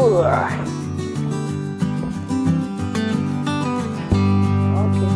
Wah. Oke.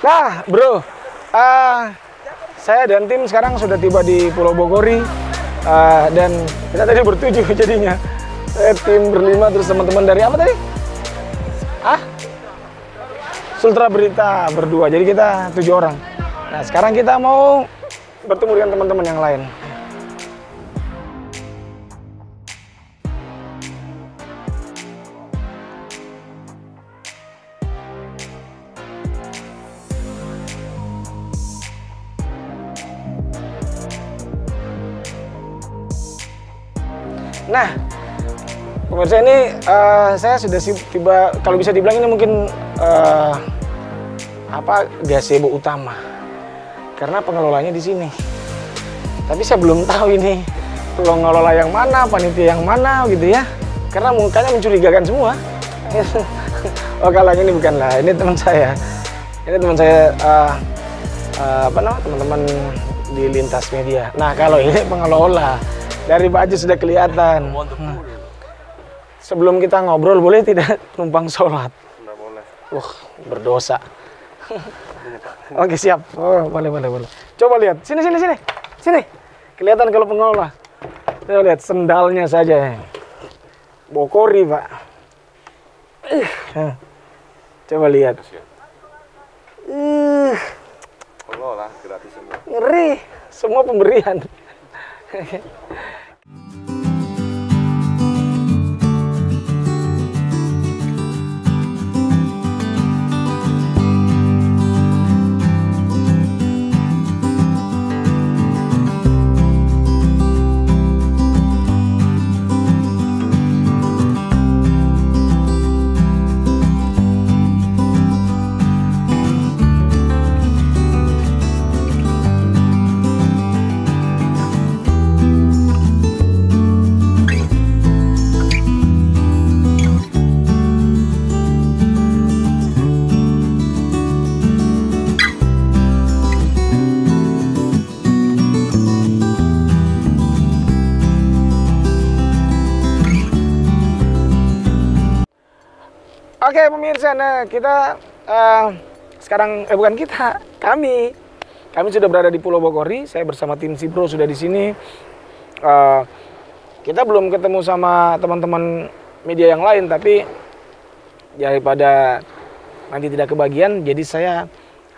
Nah, bro, saya dan tim sekarang sudah tiba di Pulau Bogori, dan kita tadi bertujuh jadinya. Saya tim berlima, terus teman-teman dari apa tadi? Sultra Berita berdua, jadi kita 7 orang. Nah, sekarang kita mau bertemu dengan teman-teman yang lain. Nah, pemirsa, ini saya sudah tiba, kalau bisa dibilang ini mungkin gazebo utama, karena pengelolanya di sini. Tapi saya belum tahu ini pengelola yang mana, panitia yang mana gitu ya, karena mukanya mencurigakan semua. Oh, kalau ini bukanlah, ini teman saya. Ini teman saya, teman-teman di Lintas Media. Nah, kalau ini pengelola. Dari baju sudah kelihatan. Sebelum kita ngobrol, boleh tidak numpang sholat? Tidak boleh. Wah, berdosa. Oke, siap. Oh, boleh. Coba lihat. Sini. Kelihatan kalau pengelola. Coba lihat sendalnya saja. Bogori, Pak. Coba lihat. Pengelola gratis semua. Ngeri. Semua pemberian. Oke, pemirsa, nah kita sekarang kami sudah berada di Pulau Bogori. Saya bersama tim Sipro sudah di sini. Kita belum ketemu sama teman-teman media yang lain, tapi daripada nanti tidak kebagian, jadi saya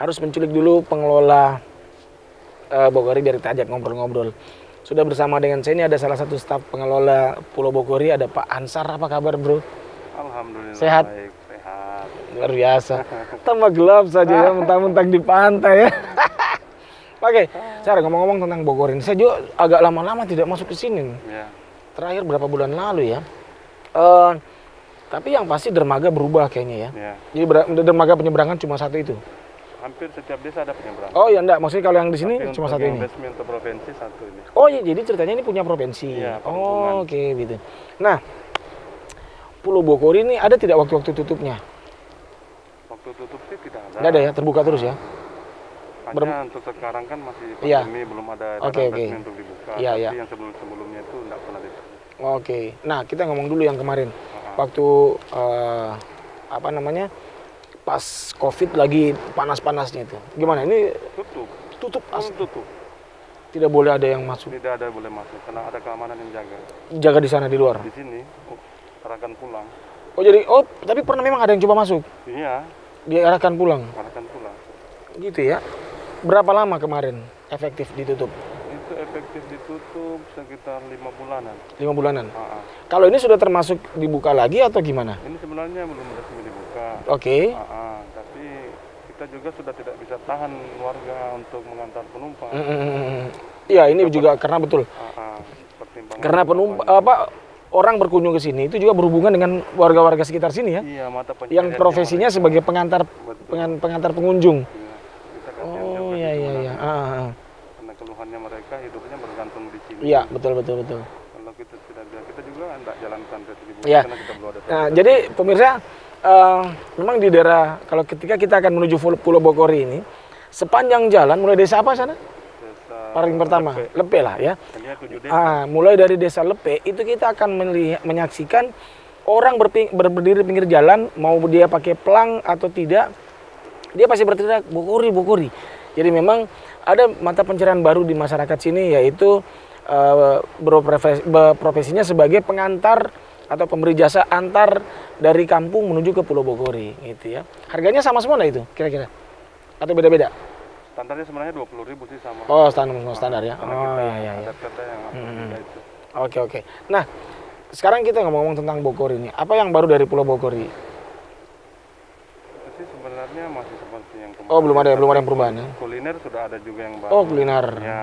harus menculik dulu pengelola Bogori biar kita ajak ngobrol-ngobrol. Sudah bersama dengan saya ini ada salah satu staf pengelola Pulau Bogori, ada Pak Ansar. Apa kabar, Bro? Alhamdulillah Sehat? baik, sehat. Luar biasa. Tambah gelap saja ya, mentang-mentang di pantai ya. Oke, saya ngomong-ngomong tentang Bogor ini, saya juga agak lama-lama tidak masuk ke sini nih. Ya, Terakhir berapa bulan lalu ya. Tapi yang pasti dermaga berubah kayaknya ya. ya. Jadi dermaga penyeberangan cuma satu itu. Hampir setiap desa ada penyeberangan. Oh ya enggak, maksudnya kalau yang di sini Tapi cuma untuk satu yang ini. resmi untuk provinsi satu ini. Oh iya, jadi ceritanya ini punya provinsi. Iya, oh, oke gitu. Nah, Pulau Bogori ini ada tidak waktu-waktu tutupnya? Waktu tutup sih tidak ada. Enggak ada ya, terbuka terus ya? Hanya untuk sekarang kan masih Iya. pandemi, belum ada Oke, edaran oke. resmi untuk dibuka. Iya, Tapi iya. yang sebelum-sebelumnya itu tidak pernah dibuka. Oke. Nah, kita ngomong dulu yang kemarin. Waktu apa namanya? Pas Covid lagi panas-panasnya itu. Gimana? Ini Tutup, tutup tutup. tidak boleh ada yang masuk. Tidak ada boleh masuk karena ada keamanan yang jaga. Jaga di sana di luar. Di sini, arahkan pulang. Oh jadi, tapi pernah memang ada yang coba masuk. Iya, Diarahkan pulang. arahkan pulang. Gitu ya. Berapa lama kemarin efektif ditutup? Itu efektif ditutup sekitar 5 bulanan. 5 bulanan. Ah. Kalau ini sudah termasuk dibuka lagi atau gimana? Ini sebenarnya belum resmi dibuka. Oke. Tapi kita juga sudah tidak bisa tahan warga untuk mengantar penumpang. Iya, ini juga karena betul. Pertimbangan Karena penumpang orang berkunjung ke sini itu juga berhubungan dengan warga-warga sekitar sini ya. Iya, mata pencaharian Yang profesinya mereka. sebagai pengantar Betul. pengantar pengunjung. Iya, kita kasihan Oh juga iya di iya sana. iya. Karena keluhannya mereka hidupnya bergantung di sini. Iya, betul. Kalau kita tidak bisa, kita juga tidak jalankan retribusi Iya. karena kita belum ada. Nah, jadi pemirsa, memang di daerah kalau ketika kita akan menuju Pulau Bogori ini, sepanjang jalan mulai desa apa sana? Desa Paling pertama, Lepe lah ya. Hanya 7 desa. Mulai dari desa Lepe itu kita akan menyaksikan orang berdiri pinggir jalan, mau dia pakai pelang atau tidak, dia pasti berteriak Bogori, Bogori. Jadi memang ada mata pencarian baru di masyarakat sini, yaitu profesinya sebagai pengantar atau pemberi jasa antar dari kampung menuju ke Pulau Bogori gitu ya. Harganya sama semua nggak itu kira-kira? Atau beda-beda? Standarnya sebenarnya 20.000 sih sama. Oh, standar ya. Karena Oh kita iya. ada kata yang berbeda itu. Oke. Nah, sekarang kita ngomong-ngomong tentang Bogor ini. Apa yang baru dari Pulau Bogori? Itu sih sebenarnya masih seperti yang kemarin. Oh, belum ada yang perubahan ya? Kuliner sudah ada juga yang baru. Oh, kuliner. Ya,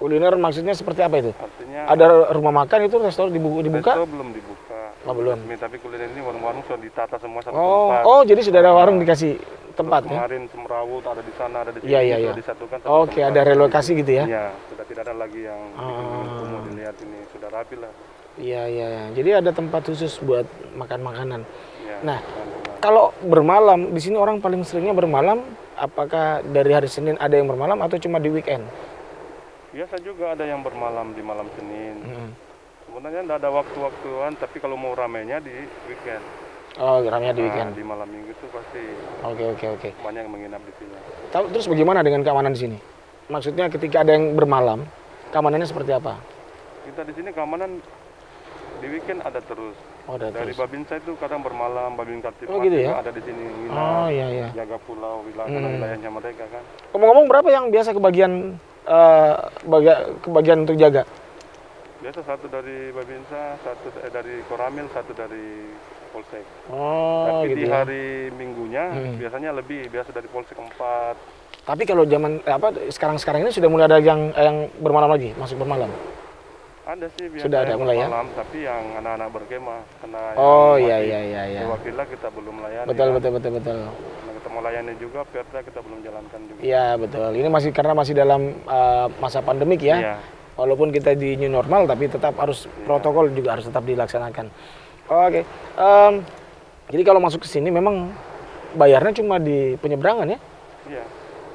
Kuliner maksudnya seperti apa itu? artinya Ada rumah makan itu restoran dibuka? resto belum dibuka. Oh, belum. Resmi, tapi kuliner ini warung-warung sudah ditata semua satu Oh, tempat. oh jadi sudah ada warung dikasih tempat ya? Kemarin Semrawut ada di sana, ada di sini, Iya. sudah disatukan satu Oke, tempat. ada relokasi gitu ya? Iya, sudah tidak ada lagi yang kumuh dilihat ini, sudah rapi lah. Iya. Jadi ada tempat khusus buat makan makanan. Ya, Nah, teman-teman. kalau bermalam, di sini orang paling seringnya bermalam, apakah dari hari Senin ada yang bermalam atau cuma di weekend? Biasa juga ada yang bermalam di malam Senin. Sebenarnya tidak ada waktu-waktuan, tapi kalau mau ramainya di weekend. Oh, ramenya di Nah, weekend. di malam minggu itu pasti Oke. banyak yang menginap di sini. Terus bagaimana dengan keamanan di sini? Maksudnya ketika ada yang bermalam, keamanannya seperti apa? Kita di sini keamanan di weekend ada terus. Oh, ada Dari terus. Babinsa itu kadang bermalam, Babin Kartipmas Oh, gitu ya? juga ada di sini nginap, Oh, iya. jaga pulau, wilayahnya mereka kan. Ngomong-ngomong, berapa yang biasa kebagian untuk jaga? Biasa satu dari Babinsa, satu dari Koramil, satu dari Polsek. Oh, Tapi gitu di ya. hari Minggunya biasanya lebih, biasa dari Polsek 4. Tapi kalau zaman sekarang ini sudah mulai ada yang bermalam lagi, masuk bermalam. Ada sih biasa Sudah ada yang mulai ya? malam, tapi yang anak-anak berkemah. Karena Oh, yang iya. Dewa Villa kita belum layani. Betul. kan. Karena kita mau layani juga, Perda kita belum jalankan juga. Iya, betul. Ini karena masih dalam masa pandemik ya. Iya. Walaupun kita di new normal, tapi tetap harus protokol juga harus tetap dilaksanakan. Oke. Jadi kalau masuk ke sini memang bayarnya cuma di penyeberangan ya? Iya.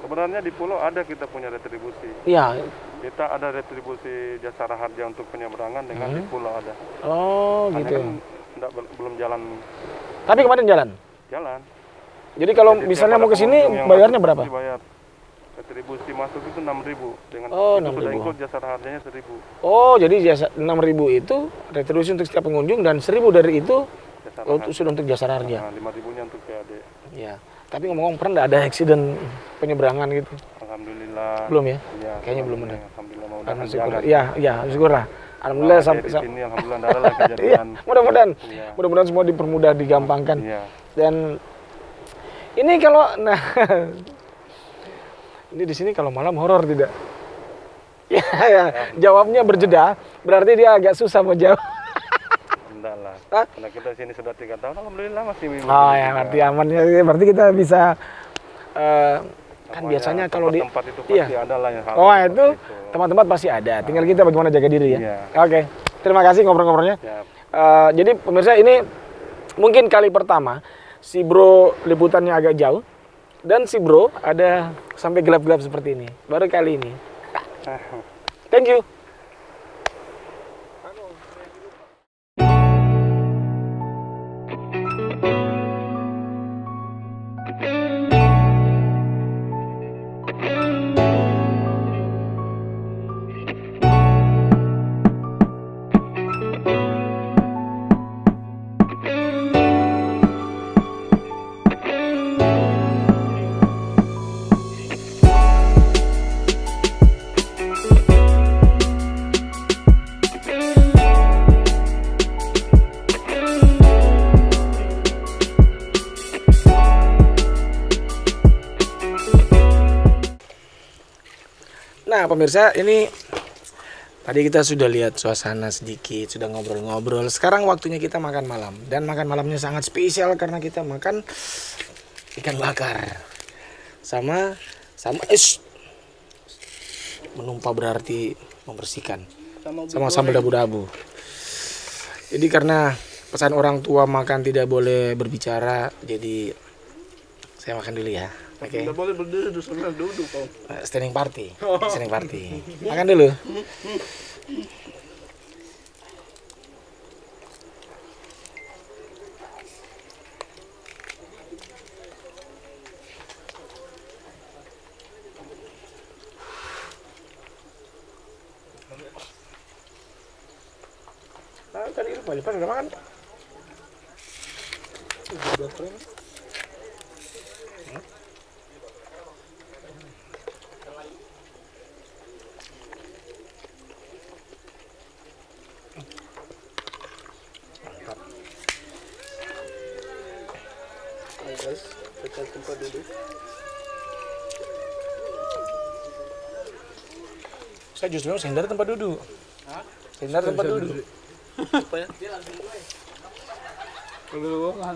Sebenarnya di pulau ada kita punya retribusi. Iya. Kita ada retribusi jasa harja untuk penyeberangan dengan di pulau ada. Oh, Hanya gitu. kan belum jalan. Tapi kemarin jalan. Jadi kalau Jadi misalnya tiap mau ke ada sini pengunjung yang bayarnya masuk, berapa? pasti bayar. Retribusi masuk itu 6.000 dengan Oh, itu sudah 6.000. ikut jasa harganya 1.000. Oh, jadi jasa 6.000 itu retribusi untuk setiap pengunjung dan 1.000 dari itu Jasa sudah untuk jasa harja. Nah, 5.000-nya untuk PAD. Ya. Tapi ngomong-ngomong pernah nggak ada accident penyeberangan gitu? Alhamdulillah Belum ya? Iya, Kayaknya belum ada. Alhamdulillah, mau Karena udahan syukur. jangan. Iya, iya, syukurlah. Alhamdulillah Nah, sampai di sini alhamdulillah nggak ada lagi Iya, kejadian. mudah-mudahan. Iya. Mudah-mudahan semua dipermudah, digampangkan. Iya. Dan ini kalau nah ini di sini kalau malam horor tidak? Ya, ya. Jawabnya berjeda, berarti dia agak susah mau jawab. Enggak lah. Hah? Karena kita di sini sudah 3 tahun, alhamdulillah masih mimpi. Oh ya, berarti aman ya. Berarti kita bisa kan biasanya kalau di tempat itu iya. pasti ada lah yang hal Oh seperti itu tempat-tempat pasti ada. Tinggal kita bagaimana jaga diri ya. Iya. Oke, terima kasih ngobrol-ngobrolnya. Siap. Jadi pemirsa ini mungkin kali pertama si bro liputannya agak jauh dan si bro ada sampai gelap-gelap seperti ini. Baru kali ini. Thank you. Nah pemirsa, ini tadi kita sudah lihat suasana sedikit, sudah ngobrol-ngobrol. Sekarang waktunya kita makan malam. Dan makan malamnya sangat spesial karena kita makan ikan bakar. Sama menumpah berarti membersihkan. Sama sambal dabu-dabu. Jadi karena pesan orang tua makan tidak boleh berbicara, jadi saya makan dulu ya. Oke. Tidak boleh berdiri, sambil duduk kau. Standing party. Standing party. Makan dulu. Nah, tadi itu Pak udah makan. Guys, kita tempat duduk. Saya justru mau hindari tempat duduk. Hindari tempat duduk. Apa ya? Dulu kan.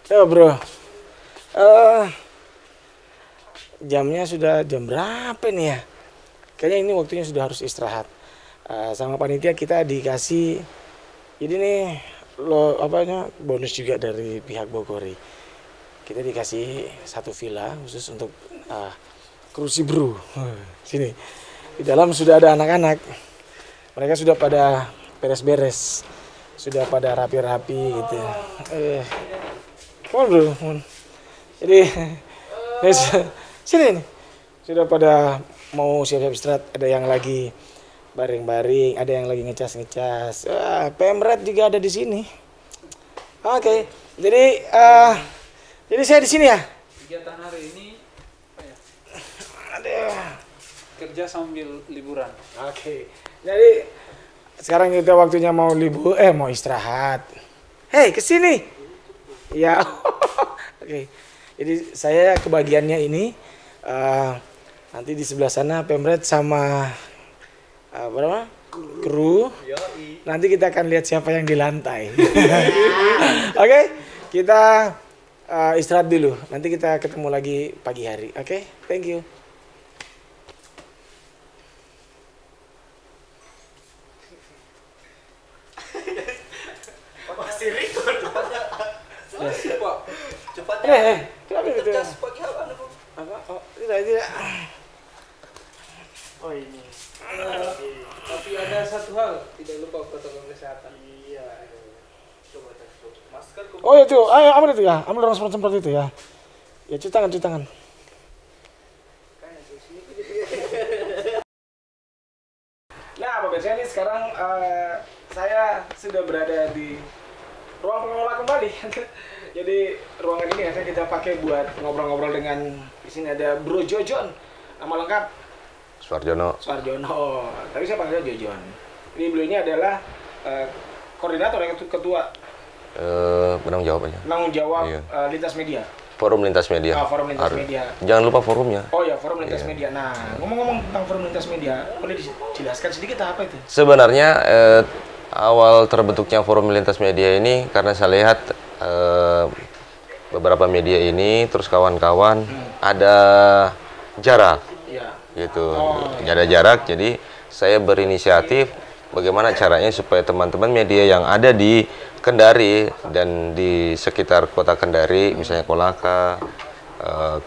Ya bro, jamnya sudah jam berapa nih ya? Kayaknya ini waktunya sudah harus istirahat. Sama panitia kita dikasih, jadi nih bonus juga dari pihak Bogori. Kita dikasih satu villa khusus untuk krusi bro. Sini, di dalam sudah ada anak-anak. Mereka sudah pada beres-beres, sudah pada rapi-rapi gitu. Come on bro, come on. Jadi sini nih, sudah pada mau siap-siap istirahat. Ada yang lagi baring-baring, ada yang lagi ngecas-ngecas. Pemret juga ada di sini. Oke, jadi saya di sini ya. Kegiatan hari ini apa ya? Ada. Kerja sambil liburan. Oke, jadi sekarang kita waktunya mau mau istirahat. Hei, kesini. Ya, oke. Jadi saya kebagiannya ini nanti di sebelah sana Pemret sama berapa? Kru. Nanti kita akan lihat siapa yang di lantai. Oke, kita istirahat dulu. Nanti kita ketemu lagi pagi hari. Oke, thank you. Masih record. Pak. Cepatnya. Kenapa itu? Pagi Apa? Oh, tidak. Oh ini. Tapi ada satu hal, tidak lupa protokol kesehatan. Iya. Coba tes. Masker kok. Oh ya cuy, ayo ambil itu ya, ambil orang seperti itu ya. Ya cuci tangan. Nah, pemirsa ini sekarang saya sudah berada di ruang pengelola kembali. Jadi ruangan ini akan kita pakai buat ngobrol-ngobrol dengan, di sini ada Bro Jojon. Nama lengkap Suarjono. Suarjono. Tapi saya panggilnya Jojon. Jadi beliau ini adalah koordinator yang ketua Penanggung jawab aja. penanggung jawab Iya. Lintas Media. Forum Lintas Media. Forum Lintas Media. Jangan lupa forumnya. Oh ya, Forum Lintas Iya. Media. Nah, ngomong-ngomong tentang Forum Lintas Media, boleh dijelaskan sedikit apa itu? Sebenarnya awal terbentuknya Forum Lintas Media ini karena saya lihat beberapa media ini terus kawan-kawan ada jarak Iya. gitu. Oh, Ada jarak, jadi saya berinisiatif bagaimana caranya supaya teman-teman media yang ada di Kendari dan di sekitar kota Kendari, misalnya Kolaka,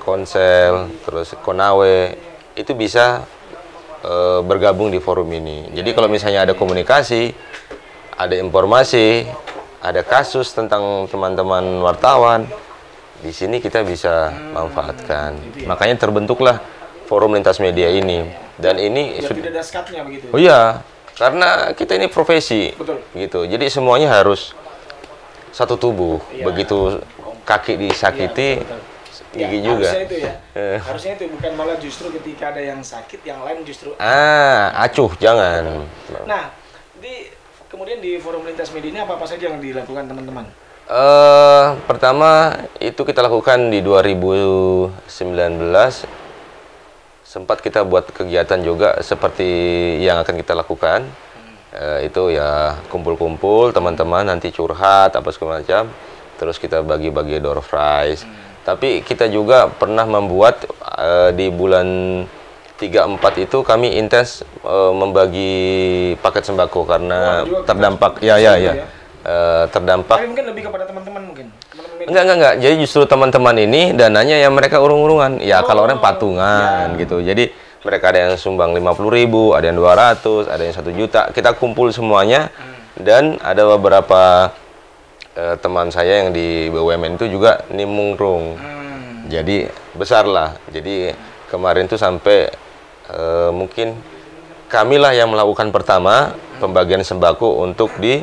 Konsel, terus Konawe, itu bisa bergabung di forum ini. Jadi kalau misalnya ada komunikasi, ada informasi, ada kasus tentang teman-teman wartawan, di sini kita bisa manfaatkan. Makanya terbentuklah Forum Lintas Media ini. Dan ini Biar tidak ada skatnya begitu. oh iya, karena kita ini profesi, Betul. gitu. Jadi semuanya harus satu tubuh. Iya. Begitu kaki disakiti, Iya, betul. Ya, gigi juga. Harusnya itu ya. Harusnya itu bukan malah justru ketika ada yang sakit, yang lain justru. Acuh, jangan. Nah, kemudian di Forum Lintas Media ini apa saja yang dilakukan teman-teman? Pertama itu kita lakukan di 2019. Sempat kita buat kegiatan juga seperti yang akan kita lakukan. Itu ya kumpul-kumpul teman-teman, nanti curhat apa segala macam. Terus kita bagi-bagi door prize. Tapi kita juga pernah membuat di bulan 3-4 itu kami intens membagi paket sembako karena terdampak terdampak. Tapi mungkin lebih kepada teman-teman mungkin. Teman-teman media. Enggak. Jadi justru teman-teman ini dananya yang mereka urung-urungan. Ya kalau orang patungan gitu. Jadi mereka ada yang sumbang 50.000, ada yang 200, ada yang 1 juta. Kita kumpul semuanya dan ada beberapa teman saya yang di BUMN itu juga nimung-rung. Jadi besar lah. Jadi kemarin tuh sampai mungkin kamilah yang melakukan pertama pembagian sembako untuk di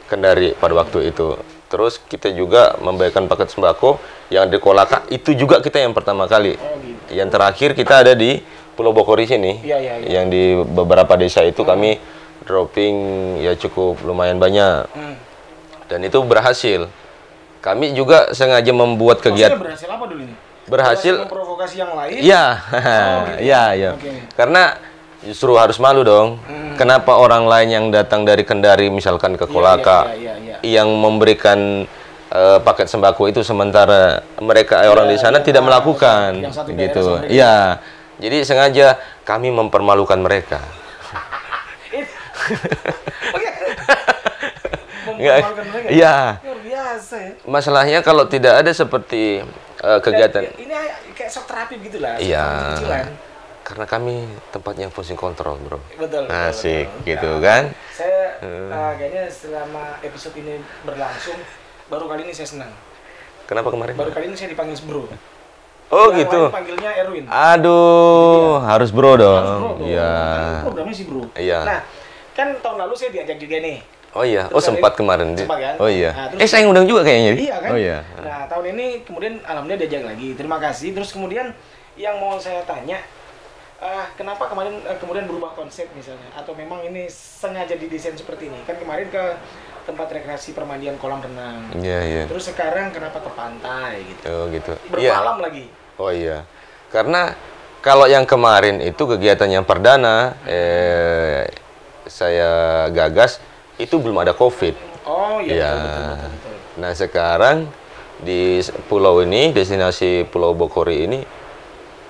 Kendari pada waktu itu. Terus kita juga membagikan paket sembako yang di Kolaka itu juga kita yang pertama kali. Yang terakhir kita ada di Pulau Bokori sini. Iya. Yang di beberapa desa itu kami dropping ya cukup lumayan banyak. Dan itu berhasil. Kami juga sengaja membuat Maksudnya kegiatan. berhasil apa dulu ini? Berhasil. Memprovokasi yang lain? Iya, gitu. iya. Oke. Karena justru harus malu dong. Kenapa orang lain yang datang dari Kendari misalkan ke Kolaka Iya. yang memberikan paket sembako itu sementara mereka orang di sana tidak melakukan yang satu daerah gitu. sama mereka. Iya. Jadi sengaja kami mempermalukan mereka. Mempermalukan mereka. Iya. Luar biasa ya. Masalahnya kalau tidak ada seperti kegiatan. Ini kayak shock terapi gitu lah. Iya. Kecilan. Karena kami tempatnya fungsi kontrol, bro. Betul. Asik, betul. gitu Nah, kan? Saya kayaknya selama episode ini berlangsung, baru kali ini saya senang. Kenapa kemarin? Baru kali ini saya dipanggil bro. Oh Yang gitu. lain panggilnya Erwin. Aduh, harus bro Harus dong. bro dong. Iya. Kan programnya sih bro. Iya. Nah, kan tahun lalu saya diajak juga nih. Oh iya. Terus Oh sempat hari- kemarin. sempat kan? Oh iya. Nah, terus- Saya ngundang juga kayaknya. Iya kan? Oh iya. Nah, tahun ini kemudian alhamdulillah diajak lagi. Terima kasih. Terus kemudian yang mau saya tanya, kenapa kemarin kemudian berubah konsep misalnya? Atau memang ini sengaja didesain seperti ini? Kan kemarin ke tempat rekreasi permandian kolam renang. Iya, iya. Terus sekarang kenapa ke pantai gitu? Oh gitu. Iya. Bermalam lagi. Oh iya. Karena kalau yang kemarin itu kegiatan yang perdana saya gagas itu belum ada COVID. Oh iya. Iya. Betul. Nah sekarang di pulau ini, destinasi Pulau Bokori ini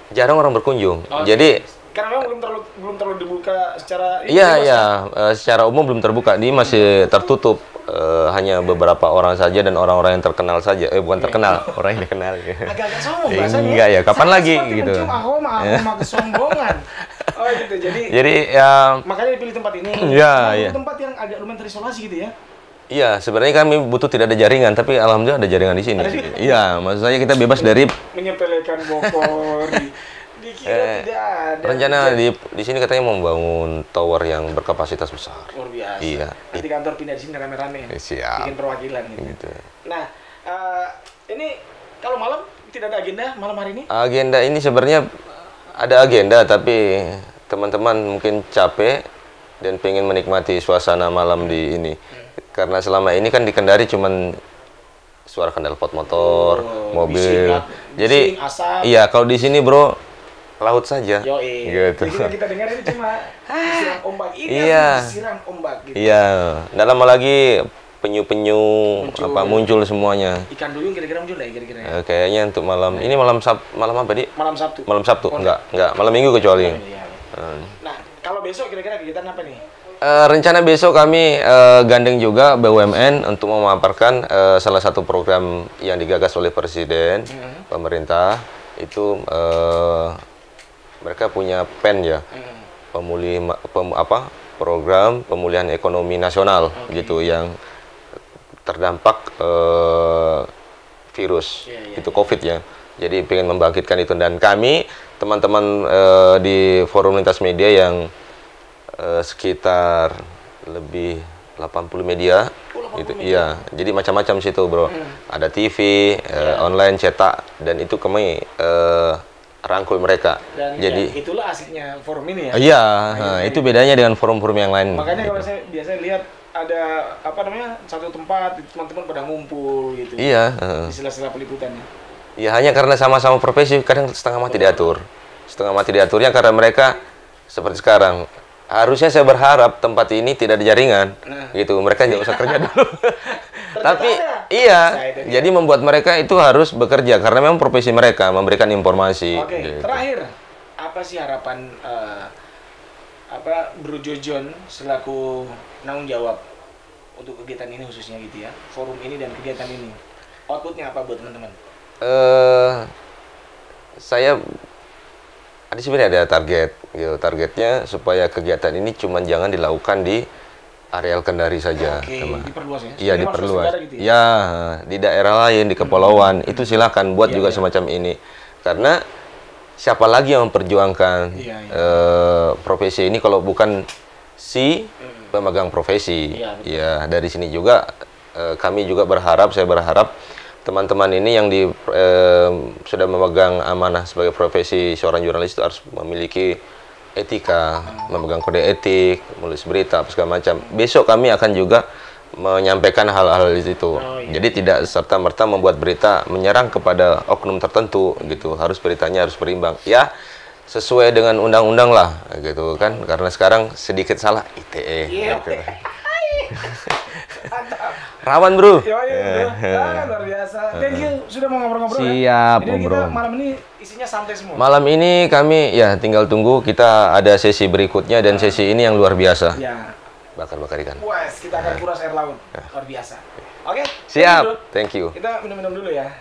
jarang orang berkunjung. Oh, Jadi karena memang belum terlalu dibuka secara iya, secara umum belum terbuka. Ini masih tertutup. Hanya beberapa orang saja dan orang-orang yang terkenal saja. Bukan terkenal, orang yang dikenal. Agak-agak sombong bahasanya. Enggak ya, kapan Saya lagi seperti gitu. mencium aroma kesombongan. Oh gitu. Jadi ya Makanya dipilih tempat ini. Iya, Nah, iya. tempat yang agak lumayan terisolasi gitu ya. iya, sebenarnya kami butuh tidak ada jaringan, tapi alhamdulillah ada jaringan di sini. Iya, maksud saya kita bebas dari Menyepelekan Bokori. Dikira tidak ada. rencana di sini katanya mau membangun tower yang berkapasitas besar. Luar biasa. Iya. Nanti kantor pindah di sini rame-rame. Siap. Bikin perwakilan gitu. Gitu. Nah, Ini kalau malam tidak ada agenda malam hari ini? Agenda ini sebenarnya ada agenda, tapi teman-teman mungkin capek dan pengen menikmati suasana malam di ini. Karena selama ini kan di Kendari cuman suara knalpot motor, mobil. Jadi asap. iya, kalau di sini bro laut saja. Yoi. Gitu. Jadi kita dengar ini cuma disiram ombak. Ini Iya. disiram ombak gitu. Iya, nggak lama lagi penyu-penyu muncul semuanya. Ikan duyung kira-kira muncul ya kira-kira. Kayaknya untuk malam ini malam apa di? Malam Sabtu. Malam Sabtu, enggak malam Minggu kecuali. Iya. Nah, kalau besok kira-kira kegiatan apa nih? Rencana besok kami gandeng juga BUMN untuk memaparkan salah satu program yang digagas oleh Presiden, pemerintah itu mereka punya PEN ya, program pemulihan ekonomi nasional gitu yang terdampak virus itu COVID ya. Jadi pengen membangkitkan itu, dan kami teman-teman di forum lintas media yang sekitar lebih 80 media gitu. Iya, jadi macam-macam situ bro. Ada TV, online, cetak, dan itu kami rangkul mereka. Dan jadi ya, itulah asiknya forum ini ya. Iya, itu bedanya dengan forum-forum yang lain. Makanya kalau saya biasanya lihat ada apa namanya satu tempat teman-teman pada ngumpul gitu. Iya. Di sela-sela peliputannya. Ya hanya karena sama-sama profesi kadang setengah mati diatur. Setengah mati diaturnya karena mereka seperti sekarang. Harusnya saya berharap tempat ini tidak ada jaringan, gitu. Mereka nggak usah kerja dulu. Tapi iya, jadi membuat mereka itu harus bekerja karena memang profesi mereka memberikan informasi. Oke, gitu. terakhir apa sih harapan Bro Jojon selaku penanggung jawab untuk kegiatan ini khususnya gitu ya, forum ini dan kegiatan ini, outputnya apa buat teman-teman? Saya ada sebenarnya ada target, gitu. Targetnya supaya kegiatan ini cuma jangan dilakukan di areal Kendari saja. Oke, diperluas ya? Iya, Ini diperluas. gitu ya? Ya, di daerah lain, di kepulauan, itu silakan buat juga semacam ini. Karena siapa lagi yang memperjuangkan profesi ini kalau bukan si pemegang profesi? Ya, dari sini juga kami juga berharap, saya berharap teman-teman ini yang sudah memegang amanah sebagai profesi seorang jurnalis itu harus memiliki etika, memegang kode etik, menulis berita, segala macam. Besok kami akan juga menyampaikan hal-hal itu. Jadi tidak serta-merta membuat berita menyerang kepada oknum tertentu gitu. Harus beritanya harus berimbang. Ya, sesuai dengan undang-undang lah gitu kan. Karena sekarang sedikit salah ITE. Gitu. Rawan bro. Luar biasa. Thank you sudah mau ngobrol-ngobrol. Siap, Jadi bro. kita malam ini isinya santai semua. Malam ini kami ya tinggal tunggu, kita ada sesi berikutnya dan sesi ini yang luar biasa. Ya. Bakar-bakar ikan. Wes, kita akan kuras air laut. Luar biasa. Oke. Siap. Thank you. Kita minum-minum dulu ya.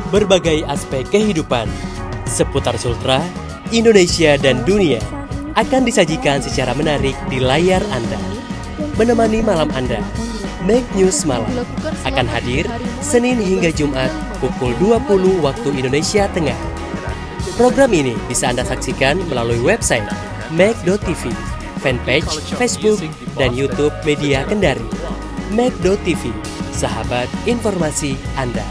Berbagai aspek kehidupan seputar Sultra, Indonesia, dan dunia akan disajikan secara menarik di layar Anda. Menemani malam Anda, Make News Malam akan hadir Senin hingga Jumat pukul 20 waktu Indonesia Tengah. Program ini bisa Anda saksikan melalui website make.tv, fanpage Facebook, dan YouTube Media Kendari. Make.tv, sahabat informasi Anda.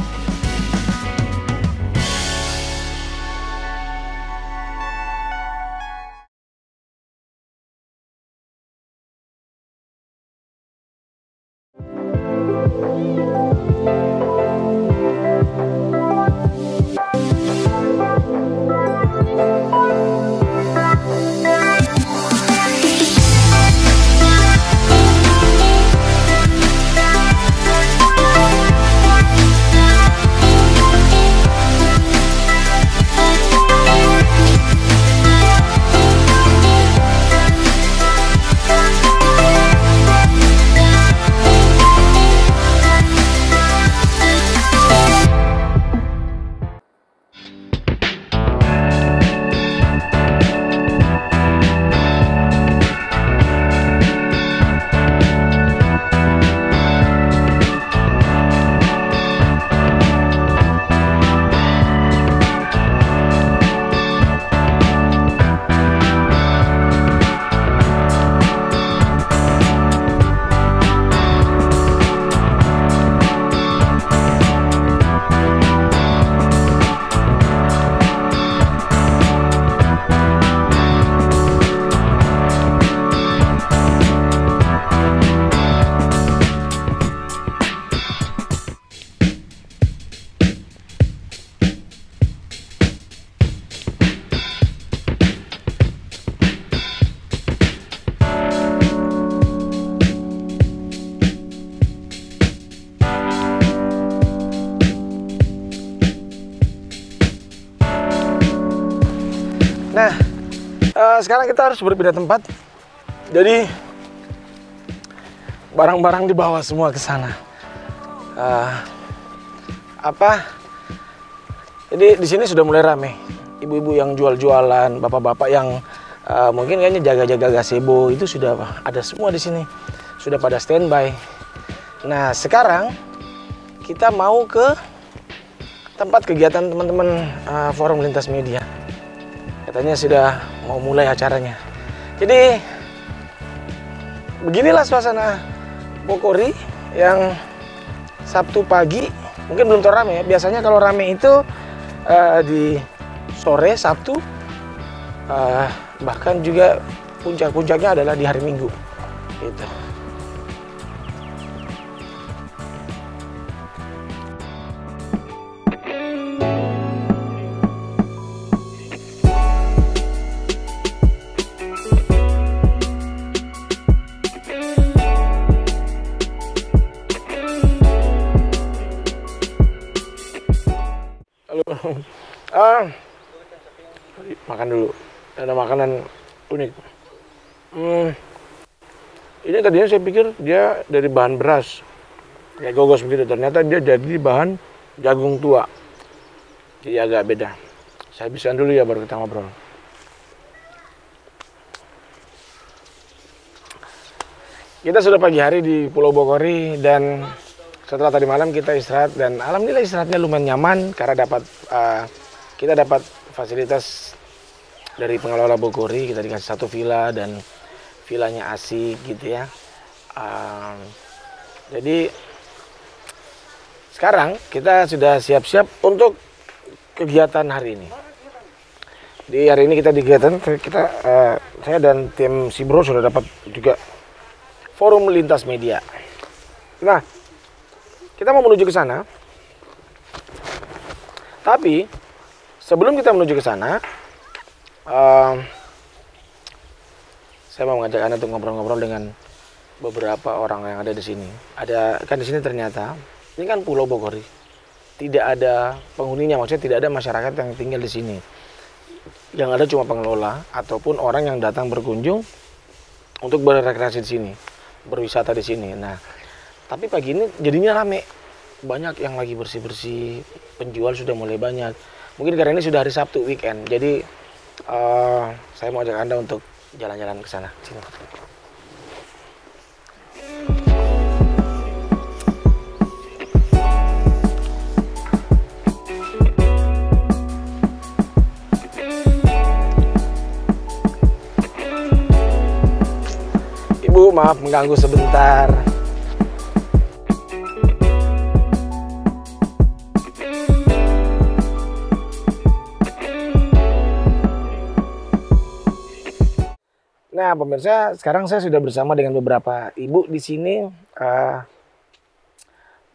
Nah, sekarang kita harus berpindah tempat. Jadi barang-barang dibawa semua ke sana. Jadi di sini sudah mulai rame. Ibu-ibu yang jual-jualan, bapak-bapak yang mungkin kayaknya jaga-jaga gazebo itu sudah ada semua di sini. Sudah pada standby. Nah, sekarang kita mau ke tempat kegiatan teman-teman Forum Lintas Media. Katanya sudah mau mulai acaranya. Jadi beginilah suasana Bogori yang Sabtu pagi. Mungkin belum terlalu rame ya. Biasanya kalau rame itu di sore Sabtu, bahkan juga puncak-puncaknya adalah di hari Minggu. Gitu. Makan dulu. Ada makanan unik. Ini tadinya saya pikir dia dari bahan beras, kayak gogos begitu. Ternyata dia jadi bahan jagung tua. Jadi agak beda. Saya habisan dulu ya, baru kita ngobrol. Kita sudah pagi hari di Pulau Bogori dan setelah tadi malam kita istirahat dan alhamdulillah istirahatnya lumayan nyaman karena kita dapat fasilitas dari pengelola Bogori. Kita dikasih satu villa dan villanya asik gitu ya. Jadi sekarang kita sudah siap-siap untuk kegiatan hari ini. Di hari ini kita saya dan tim Sibro sudah dapat juga Forum Lintas Media. Nah, kita mau menuju ke sana. Tapi sebelum kita menuju ke sana, saya mau mengajak Anda untuk ngobrol-ngobrol dengan beberapa orang yang ada di sini. Kan di sini ternyata ini kan Pulau Bogori. Tidak ada penghuninya, maksudnya tidak ada masyarakat yang tinggal di sini. Yang ada cuma pengelola ataupun orang yang datang berkunjung untuk berrekreasi di sini, berwisata di sini. Nah, tapi pagi ini jadinya rame. Banyak yang lagi bersih-bersih, penjual sudah mulai banyak. Mungkin karena ini sudah hari Sabtu weekend. Jadi saya mau ajak Anda untuk jalan-jalan ke sana. Sini. Ibu, maaf mengganggu sebentar. Nah, pemirsa, sekarang saya sudah bersama dengan beberapa ibu di sini.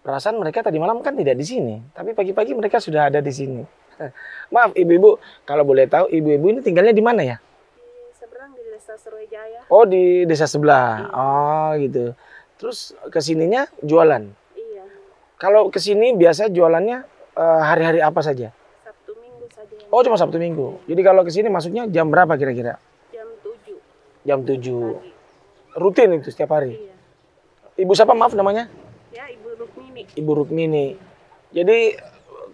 Perasaan mereka tadi malam kan tidak di sini, tapi pagi-pagi mereka sudah ada di sini. Maaf, ibu-ibu, kalau boleh tahu, ibu-ibu ini tinggalnya di mana ya? Di seberang di Desa Surajaya. Oh, di desa sebelah. Oh, gitu. Terus kesininya jualan. Iya, Kalau kesini biasa jualannya hari-hari apa saja? Sabtu Minggu saja. Oh, cuma Sabtu Minggu. Jadi kalau kesini masuknya jam berapa kira-kira? Jam 7 Jam 7. pagi. Rutin itu setiap hari. Iya. Ibu siapa maaf namanya? Ya, Ibu Rukmini. Ibu Rukmini. Jadi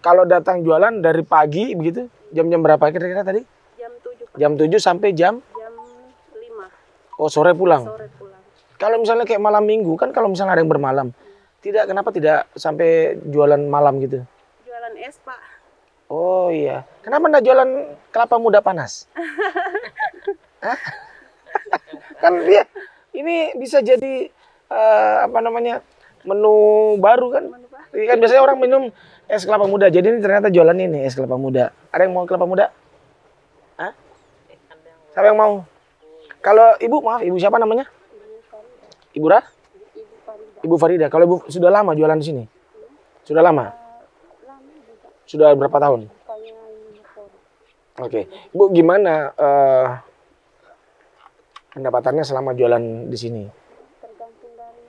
kalau datang jualan dari pagi begitu, jam-jam berapa kira-kira tadi? Jam 7 pagi. Jam 7 sampai jam Jam 5 oh sore pulang. sore pulang. Kalau misalnya kayak malam minggu kan kalau misalnya ada yang bermalam. Kenapa tidak sampai jualan malam gitu? Jualan es, Pak. Oh iya. Kenapa enggak jualan kelapa muda panas? Hah? Kan dia ini bisa jadi apa namanya? Menu baru kan? Menu Pak. Kan biasanya orang minum es kelapa muda. Jadi ini ternyata jualan ini es kelapa muda. Ada yang mau kelapa muda? Hah? Siapa yang mau? Kalau ibu, maaf, ibu siapa namanya? Ibu Ra? Ibu Farida. Kalau ibu sudah lama jualan di sini? Sudah lama? Sudah berapa tahun? Oke. Ibu gimana pendapatannya selama jualan di sini? Tergantung dari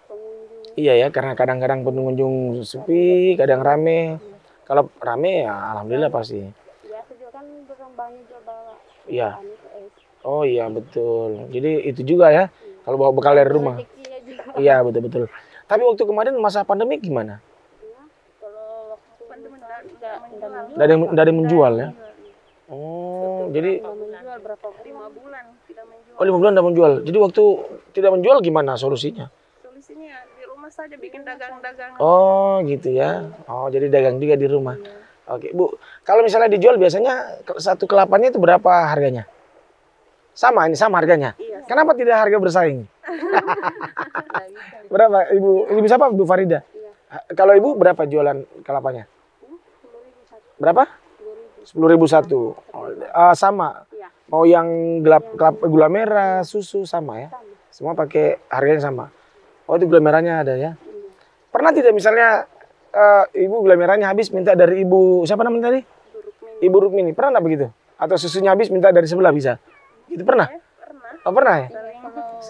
pengunjung. Iya ya, karena kadang-kadang pengunjung sepi, kadang rame. Kalau rame ya alhamdulillah pasti. Biasa juga kan orang banyak juga bawa. Iya. Anu ke es. Oh iya betul. Jadi itu juga ya. Kalau bawa bekal dari rumah. Rezekinya juga. Iya betul-betul. Tapi waktu kemarin masa pandemi gimana? Ya, kalau waktu pandemi enggak Nggak ada yang menjual ya? Oh, jadi menjual berapa 5 bulan tidak menjual. oh 5 bulan tidak menjual. Jadi waktu tidak menjual gimana solusinya? Solusinya di rumah saja bikin dagang-dagang. Oh gitu ya. Oh jadi dagang juga di rumah. Oke Bu, kalau misalnya dijual biasanya satu kelapanya itu berapa harganya? Sama harganya? Iya. Kenapa tidak harga bersaing? Berapa Ibu? Ibu siapa? Bu Farida? Iya. Kalau Ibu berapa jualan kelapanya? 10.000 Berapa? 10.000 satu. Sama. Iya. Mau yang gula merah, susu sama ya? Semua pakai harganya sama. Oh itu gula merahnya ada ya? Pernah tidak misalnya Ibu gula merahnya habis minta dari Ibu siapa namanya tadi? Ibu Rukmini. Pernah nggak begitu? Atau susunya habis minta dari sebelah bisa? Itu pernah? Pernah. Oh pernah ya?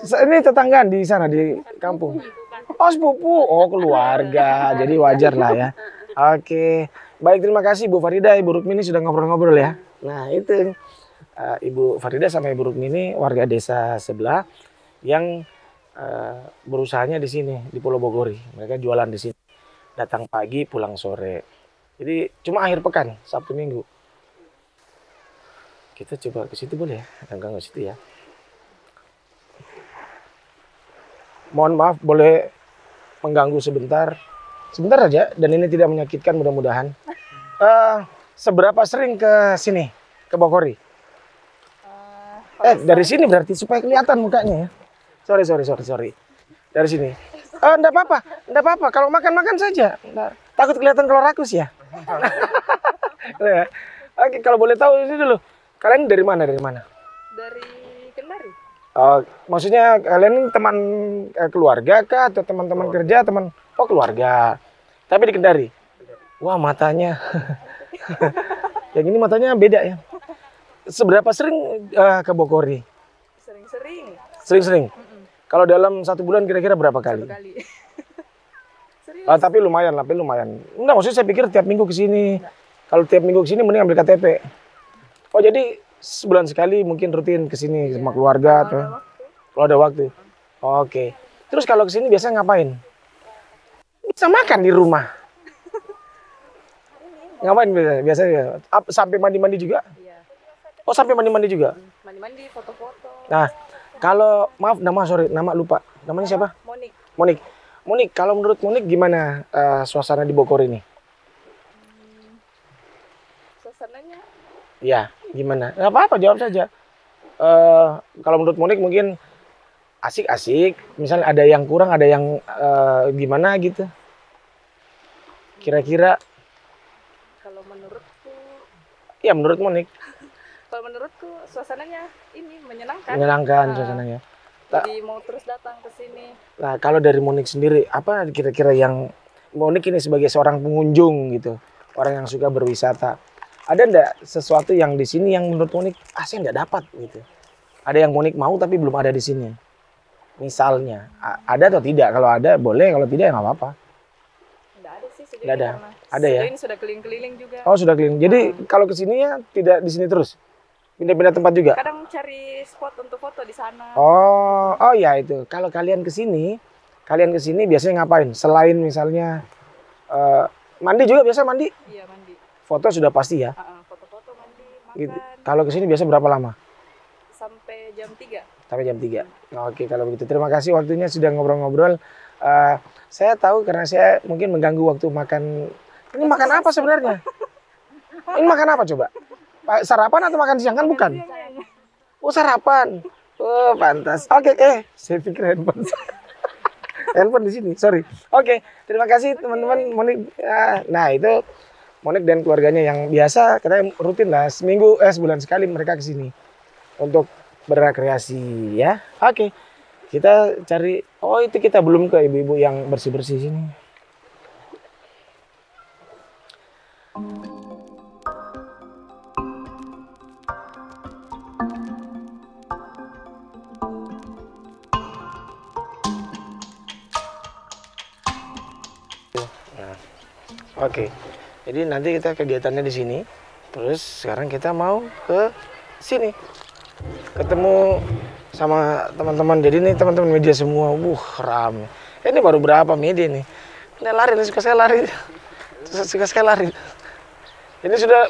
Ini tetanggaan di sana di kampung. Oh sepupu, oh keluarga. Jadi wajar lah ya. Oke, baik terima kasih Bu Farida, Ibu Rukmini sudah ngobrol-ngobrol ya. Nah itu Ibu Farida sama Ibu Rukmini warga desa sebelah yang berusahanya di sini di Pulau Bogori. Mereka jualan di sini. Datang pagi, pulang sore. Jadi cuma akhir pekan, Sabtu Minggu. Kita coba ke situ boleh ya? Enggak ke situ ya. Mohon maaf boleh mengganggu sebentar. Sebentar aja dan ini tidak menyakitkan mudah-mudahan. Seberapa sering ke sini? Ke Bogori? Dari sini berarti supaya kelihatan mukanya ya. Sorry. Dari sini. Enggak apa-apa. Kalau makan saja. Nggak. Takut kelihatan kalau rakus ya. Oke, kalau boleh tahu ini dulu. Kalian dari mana? Dari Kendari. Maksudnya kalian ini teman keluarga kah atau teman-teman kerja, Oh, keluarga. Tapi di Kendari. Wah, matanya. Yang ini matanya beda ya. Seberapa sering ke Bogori? Sering-sering. Sering-sering. Kalau dalam 1 bulan kira-kira berapa kali? 1 kali. Serius. Tapi lumayan. Enggak, maksudnya saya pikir tiap minggu ke sini. Kalau tiap minggu ke sini mending ambil KTP. Oh, jadi sebulan sekali mungkin rutin ke sini sama keluarga atau kalau ada waktu. Oke. Terus kalau ke sini biasanya ngapain? Bisa makan di rumah. Ngapain biasanya? Sampai mandi-mandi juga? Iya. Oh, sampai mandi-mandi juga. Mandi-mandi, foto-foto. Nah, kalau maaf nama lupa. Namanya siapa? Monik. Monik. Monik, kalau menurut Monik gimana suasana di Bogor ini? Suasananya Ya, gimana? Nggak apa-apa, jawab saja. Kalau menurut Monik mungkin asik-asik. Misalnya ada yang kurang, ada yang gimana gitu. Kira-kira? kalau menurutku, Ya, menurut Monik. kalau menurutku suasananya ini menyenangkan. Menyenangkan Nah, suasananya. Jadi mau terus datang ke sini. Nah, kalau dari Monik sendiri, apa kira-kira yang Monik ini sebagai seorang pengunjung gitu, orang yang suka berwisata, ada enggak sesuatu yang di sini yang menurut Monik, saya enggak dapat gitu? Ada yang Monik mau tapi belum ada di sini. Misalnya, ada atau tidak? Kalau ada boleh, kalau tidak ya nggak apa-apa. Nggak ada sih sejauh Nggak ini ada. karena Ada ya? sejauh ini sudah keliling-keliling juga. Oh, sudah keliling. Jadi kalau ke sini ya tidak di sini terus. Pindah-pindah tempat juga. Kadang cari spot untuk foto di sana. Oh ya itu. Kalau kalian ke sini biasanya ngapain? Selain misalnya mandi juga biasa mandi? Iya, mandi. Foto sudah pasti ya. Foto-foto, mandi, makan. Gitu. Kalau ke sini biasa berapa lama? Sampai jam 3. Sampai jam 3. Oke, kalau begitu terima kasih waktunya sudah ngobrol-ngobrol. Saya tahu karena saya mungkin mengganggu waktu makan. Ini makan apa sebenarnya? Ini makan apa coba? Sarapan atau makan siang? Kan bukan. Oh, sarapan. Oh, pantas. Oke, saya pikir handphone. Handphone di sini, sorry. Oke, terima kasih teman-teman Monik. Nah, itu Monik dan keluarganya yang biasa katanya rutin lah sebulan sekali mereka ke sini untuk berrekreasi ya. Oke. Kita cari, itu kita belum ke ibu-ibu yang bersih-bersih sini. Oke. Jadi nanti kita kegiatannya di sini. Terus sekarang kita mau ke sini. Ketemu sama teman-teman. Jadi ini teman-teman media semua. Rame. Ini baru berapa media nih? Ini lari, suka saya lari. Suka sekali lari. Ini sudah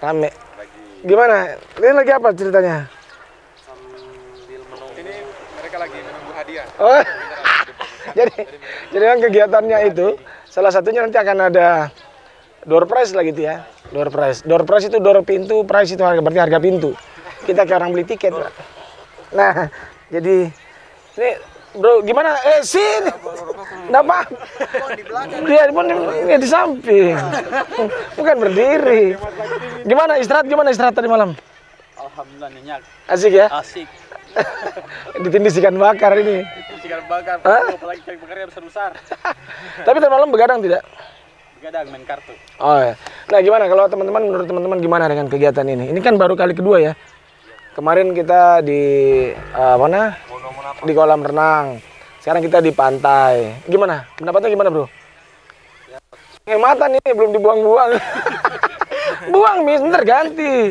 rame. Gimana? Ini lagi apa ceritanya? Ini mereka lagi menunggu hadiah. Oh. jadi kan kegiatannya itu salah satunya nanti akan ada door prize lah gitu ya. Door prize. Door prize itu door pintu, prize itu berarti harga pintu. Kita kayak orang beli tiket. Nah, jadi ini bro gimana? Sini. Enggak apa. Dia di samping. Bukan berdiri. Gimana istirahat tadi malam? Alhamdulillah nyenyak. Asik ya? Asik. Ditindis ikan bakar ini. Ikan bakar, apalagi ikan bakar yang besar-besar. Tapi tadi malam begadang tidak? Begadang main kartu. Oh ya. Nah gimana kalau teman-teman, menurut teman-teman gimana dengan kegiatan ini? Ini kan baru kali kedua ya. Kemarin kita di mana? Di kolam renang. Sekarang kita di pantai. Gimana? Pendapatnya gimana bro? Hematan ini belum dibuang-buang. Buang mis, ntar ganti.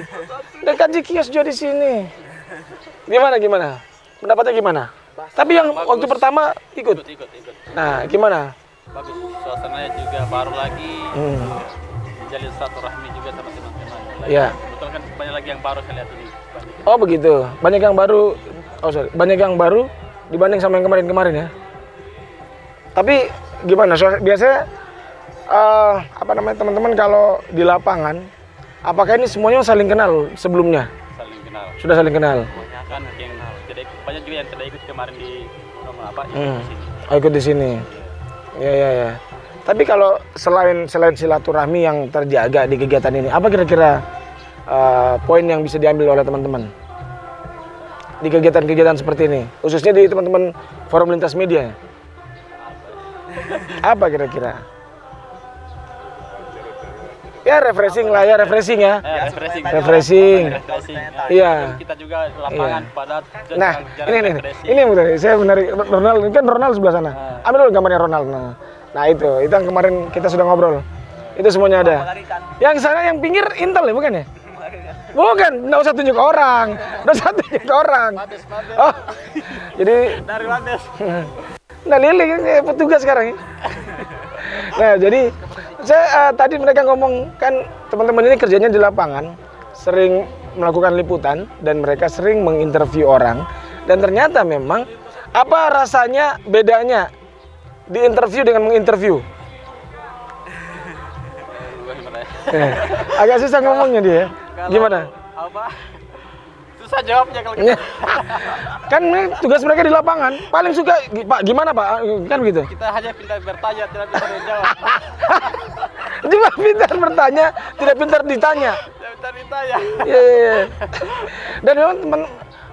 Dekat kios juga di sini. Gimana? Pendapatnya gimana? Tapi yang bagus. Waktu pertama ikut. Nah, gimana? Bagus, suasananya juga baru lagi. Menjalin silaturahmi juga sama teman-teman. Iya. Betul kan banyak lagi yang baru saya lihat ini. Oh begitu, banyak yang baru. Banyak yang baru dibanding sama yang kemarin ya. Tapi gimana? Biasanya teman-teman kalau di lapangan, apakah ini semuanya saling kenal sebelumnya? Saling kenal. Sudah saling kenal. Kan yang banyak juga yang tidak ikut kemarin di ikut di sini. Ya. Tapi kalau selain silaturahmi yang terjaga di kegiatan ini, apa kira-kira poin yang bisa diambil oleh teman-teman di kegiatan-kegiatan seperti ini, khususnya di teman-teman forum lintas media? Apa kira-kira? Ya refreshing lah ya, refreshing. Iya. Kita juga lapangan padat. Nah, ini benar. Saya menarik Ronald, ini kan Ronald sebelah sana. Ambil dulu gambarnya Ronald. Nah itu yang kemarin kita sudah ngobrol. Itu semuanya ada. Yang sana yang pinggir Intel ya, bukan ya? Bukan, nggak usah tunjuk orang. Oh, jadi dari Landes. Nah, Lili petugas sekarang. Nah, jadi tadi mereka ngomong kan teman-teman ini kerjanya di lapangan. sering melakukan liputan dan mereka sering menginterview orang, dan ternyata memang apa rasanya bedanya diinterview dengan menginterview? Agak susah ngomongnya dia. Gimana? Apa? Susah jawabnya kalau kita. Kan tugas mereka di lapangan. Paling suka, Pak, gimana Pak? Kan begitu. Kita hanya pintar bertanya, tidak pintar menjawab. Cuma pintar bertanya, tidak pintar ditanya. Tidak pintar ditanya. Iya. Dan memang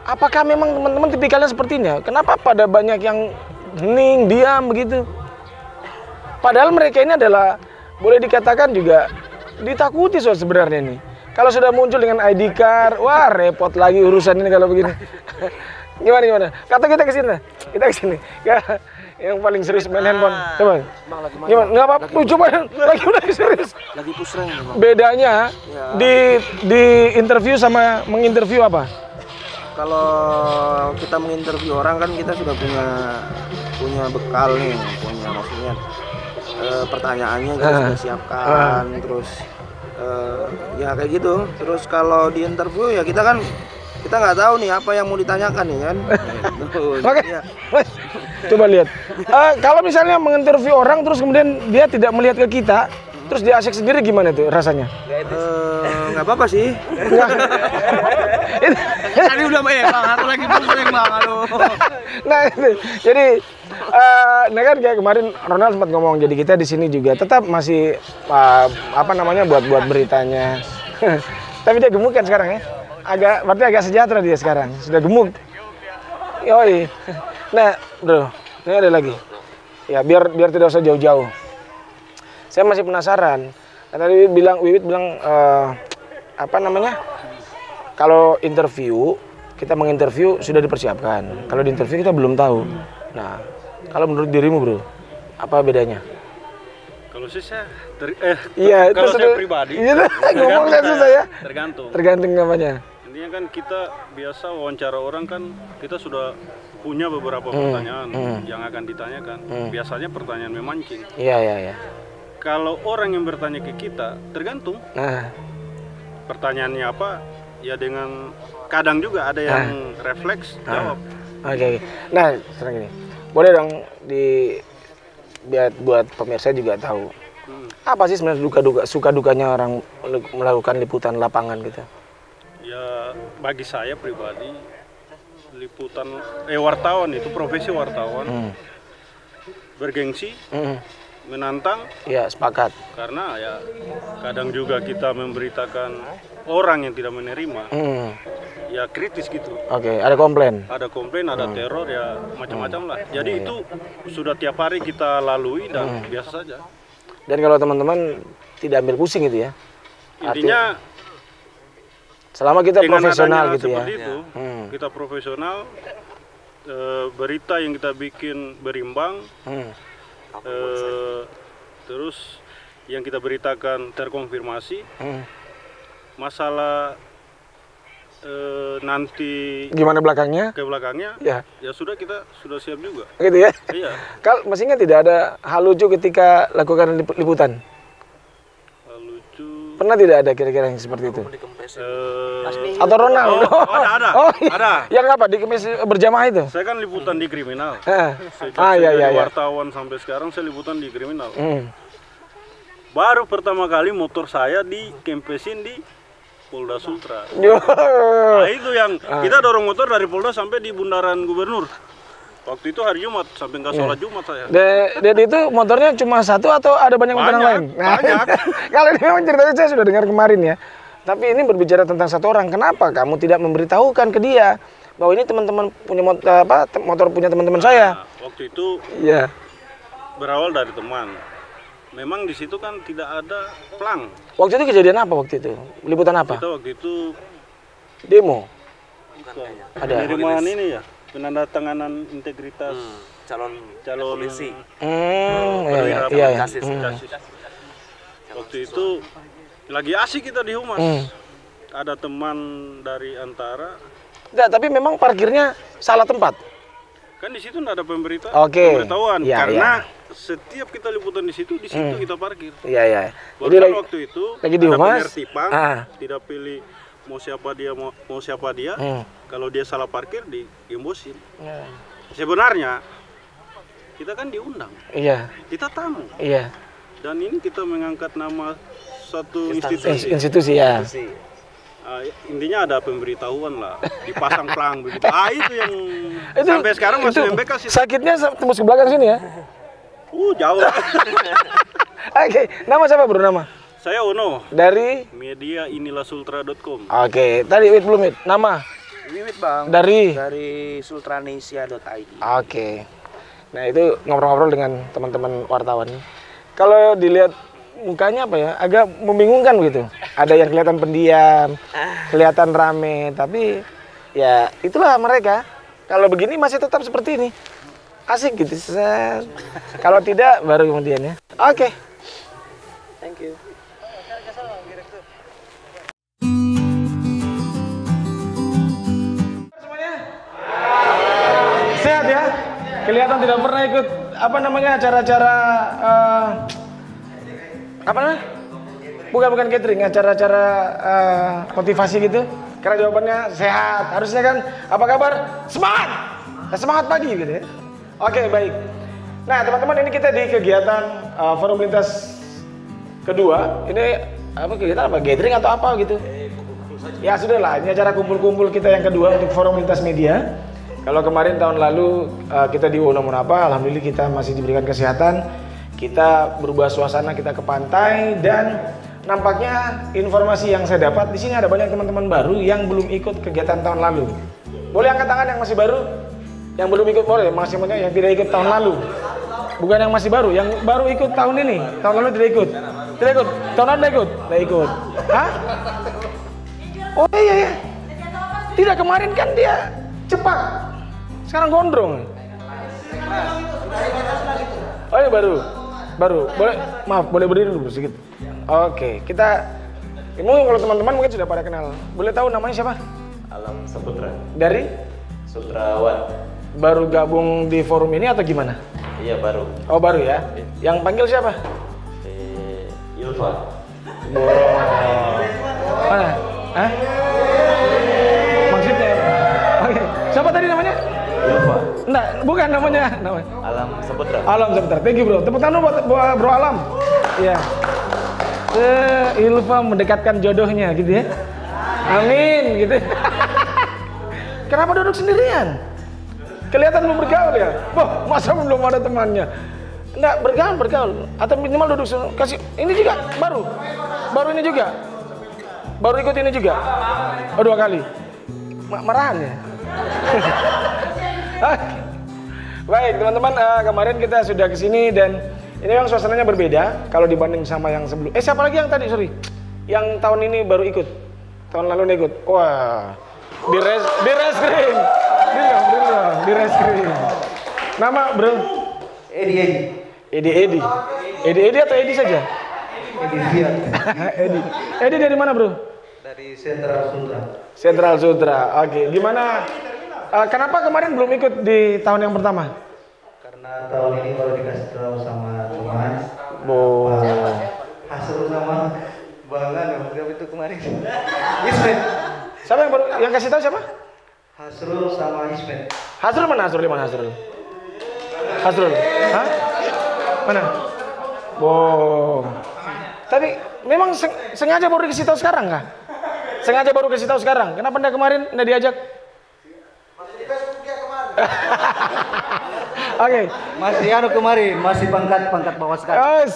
apakah memang teman-teman tipikalnya seperti ini? Kenapa pada banyak yang hening, diam begitu? Padahal mereka ini adalah, boleh dikatakan juga ditakuti sebenarnya ini. Kalau sudah muncul dengan ID card, wah repot lagi urusan ini kalau begini. Gimana? Kata kita ke sini. Kita ke sini. Yang paling serius main handphone. Coba. Gimana? Enggak apa-apa. Coba lagi serius. Lagi pusreng. Bedanya di interview sama menginterview apa? Kalau kita menginterview orang kan kita sudah punya bekal nih, maksudnya pertanyaannya kita sudah siapkan, terus ya kayak gitu. Terus kalau di interview ya kita nggak tahu nih apa yang mau ditanyakan nih kan. Oke. Coba lihat. Kalau misalnya menginterview orang terus kemudian dia tidak melihat ke kita, terus dia asik sendiri, gimana tuh rasanya? Nggak apa-apa sih. Tadi udah bang, aku lagi pusing bang, aduh. Nah itu, jadi nah kan kayak kemarin Ronald sempat ngomong, jadi kita di sini juga tetap masih buat beritanya. Tapi dia gemuk kan sekarang ya, berarti agak sejahtera dia sekarang, sudah gemuk. Yoi. Nah bro, ini ada lagi. Ya biar tidak usah jauh-jauh. Saya masih penasaran. Tadi Wiwit bilang kalau interview, kita menginterview sudah dipersiapkan. Kalau diinterview kita belum tahu. Nah, kalau menurut dirimu bro, apa bedanya? Kalau saya kalau saya pribadi, ngomong saya susah ya. Tergantung namanya. Intinya kan kita biasa wawancara orang kan, kita sudah punya beberapa pertanyaan yang akan ditanyakan. Biasanya pertanyaan memancing. Iya. Kalau orang yang bertanya ke kita, tergantung. Pertanyaannya apa? Ya dengan kadang juga ada yang refleks jawab. Oke. Nah, sekarang gini. Boleh dong biar buat pemirsa juga tahu. Apa sih sebenarnya suka dukanya orang melakukan liputan lapangan gitu? Ya bagi saya pribadi wartawan itu profesi wartawan bergengsi, menantang. Ya, sepakat. Karena ya kadang juga kita memberitakan orang yang tidak menerima, ya kritis gitu. Oke, ada komplain. Ada komplain, ada teror, ya macam-macam lah. Jadi itu sudah tiap hari kita lalui dan biasa saja. Dan kalau teman-teman tidak ambil pusing gitu ya. Intinya selama kita profesional gitu ya. Seperti itu, kita profesional, berita yang kita bikin berimbang, terus yang kita beritakan terkonfirmasi. Masalah nanti gimana belakangnya? Ke belakangnya, ya sudah, kita sudah siap juga. Gitu ya? Iya. Masih ingat tidak ada hal lucu ketika lakukan liputan? Hal lucu. Pernah tidak ada kira-kira yang seperti itu? Atau Ronald? Ada. Ada. Yang apa? Dikemis berjamaah itu? Saya kan liputan di kriminal. Sejak iya. wartawan sampai sekarang saya liputan di kriminal. Baru pertama kali motor saya dikempesin di Polda Sultra. Nah itu yang kita dorong motor dari Polda sampai di Bundaran Gubernur. Waktu itu hari Jumat, sampai nggak sholat Jumat saya. Dan itu motornya cuma satu atau ada banyak motor yang lain? Banyak. Kalau ini memang ceritanya saya sudah dengar kemarin ya. Tapi ini berbicara tentang satu orang. Kenapa kamu tidak memberitahukan ke dia bahwa ini teman-teman punya motor punya teman-teman saya? Waktu itu berawal dari teman. Memang di situ kan tidak ada plang. Waktu itu kejadian apa waktu itu? Liputan apa? Kita waktu itu demo. Ada penerimaan ini ya, penandatanganan integritas calon polisi. Iya. Waktu itu lagi asik kita di Humas. Ada teman dari Antara. Enggak, tapi memang parkirnya salah tempat. Kan di situ nggak ada pemberitahuan, karena setiap kita liputan di situ Hmm. kita parkir. Iya. Jadi waktu itu lagi di Humas, penertiban, tidak pilih mau siapa dia, kalau dia salah parkir digembosin. Sebenarnya kita kan diundang, kita tamu, dan ini kita mengangkat nama satu institusi ya. Intinya ada pemberitahuan lah, dipasang pelang begitu. Itu yang sampai sekarang masih membekas. Sakitnya tembus ke belakang sini ya? Jauh. Oke, nama siapa bro nama? Saya Ono. Dari? Media inilah-sultra.com. Oke, tadi belum nama? Wiwit bang. Dari sultranesia.id. Oke. Nah itu ngobrol-ngobrol dengan teman-teman wartawan. Kalau dilihat mukanya apa ya, agak membingungkan gitu. Ada yang kelihatan pendiam, kelihatan rame, tapi ya itulah mereka. Kalau begini masih tetap seperti ini, asik gitu. Kalau tidak baru kemudian ya. Oke. Thank you. Semuanya sehat ya. Kelihatan tidak pernah ikut apa namanya acara-acara apa namanya? Bukan catering, acara-acara motivasi gitu. Karena jawabannya sehat. Harusnya kan apa kabar? Semangat. Semangat pagi gitu ya. Oke, baik. Nah, teman-teman ini kita di kegiatan forum lintas kedua. Ini apa kegiatan apa? Gathering atau apa gitu? Ya sudahlah, ini acara kumpul-kumpul kita yang kedua untuk forum lintas media. Kalau kemarin tahun lalu kita di Wonomonapa, alhamdulillah kita masih diberikan kesehatan. Kita berubah suasana, kita ke pantai dan nampaknya informasi yang saya dapat di sini ada banyak teman-teman baru yang belum ikut kegiatan tahun lalu. Boleh angkat tangan yang masih baru? Yang belum ikut boleh, maksudnya yang tidak ikut tahun lalu. Bukan yang masih baru, yang baru ikut tahun ini. Tahun lalu tidak ikut. Tidak ikut. Tahun lalu tidak ikut. Tidak ikut. Hah? Oh iya. Tidak, kemarin kan dia cepat. Sekarang gondrong. Oh iya baru. Boleh, maaf, boleh berdiri dulu sedikit. Oke, kita mungkin kalau teman-teman mungkin sudah pada kenal. Boleh tahu namanya siapa? Alam Saputra. Dari? Sutrawan. Baru gabung di forum ini atau gimana? Iya, baru. Oh, baru ya? Yang panggil siapa? Ilva. Mana? Hah? Maksudnya? Oke. Siapa tadi namanya? Ilva. Enggak, bukan namanya. Alam Saputra. Alam Saputra. Thank you, bro. Tepuk tangan buat Bro Alam. Iya. Ilva mendekatkan jodohnya gitu ya. Amin gitu. Kenapa duduk sendirian? Kelihatan belum bergaul ya? Wah, masa belum ada temannya? Enggak, bergaul. Atau minimal duduk kasih. Ini juga baru ini juga. Baru ikut ini juga. Oh, 2 kali. Marahan ya? Baik, teman-teman, kemarin kita sudah kesini dan ini memang suasananya berbeda kalau dibanding sama yang sebelum. Siapa lagi yang tadi? Sorry. Yang tahun ini baru ikut. Tahun lalu ikut. Wah. Di reskrim. Di reskrim. Nama, Bro? Edi atau Edi saja? Edi dari mana, Bro? Dari Sentral Sutra. Sentral Sutra. Oke. Gimana? Kenapa kemarin belum ikut di tahun yang pertama? Karena tahun ini baru dikasih tahu sama teman. Hasil sama Bangan itu kemarin. Ismet. Siapa yang baru yang kasih tahu siapa? Hasrul sama Ismet. Hasrul mana? Hasrul di mana Hasrul? Hasrul. Hah? Mana? Tapi memang sengaja baru dikasih tahu sekarang kah? Sengaja baru kasih tahu sekarang. Kenapa Anda kemarin Anda diajak? Masih di Facebook dia kemarin. Oke. Masih kemarin, masih pangkat bawah sekali. Oh,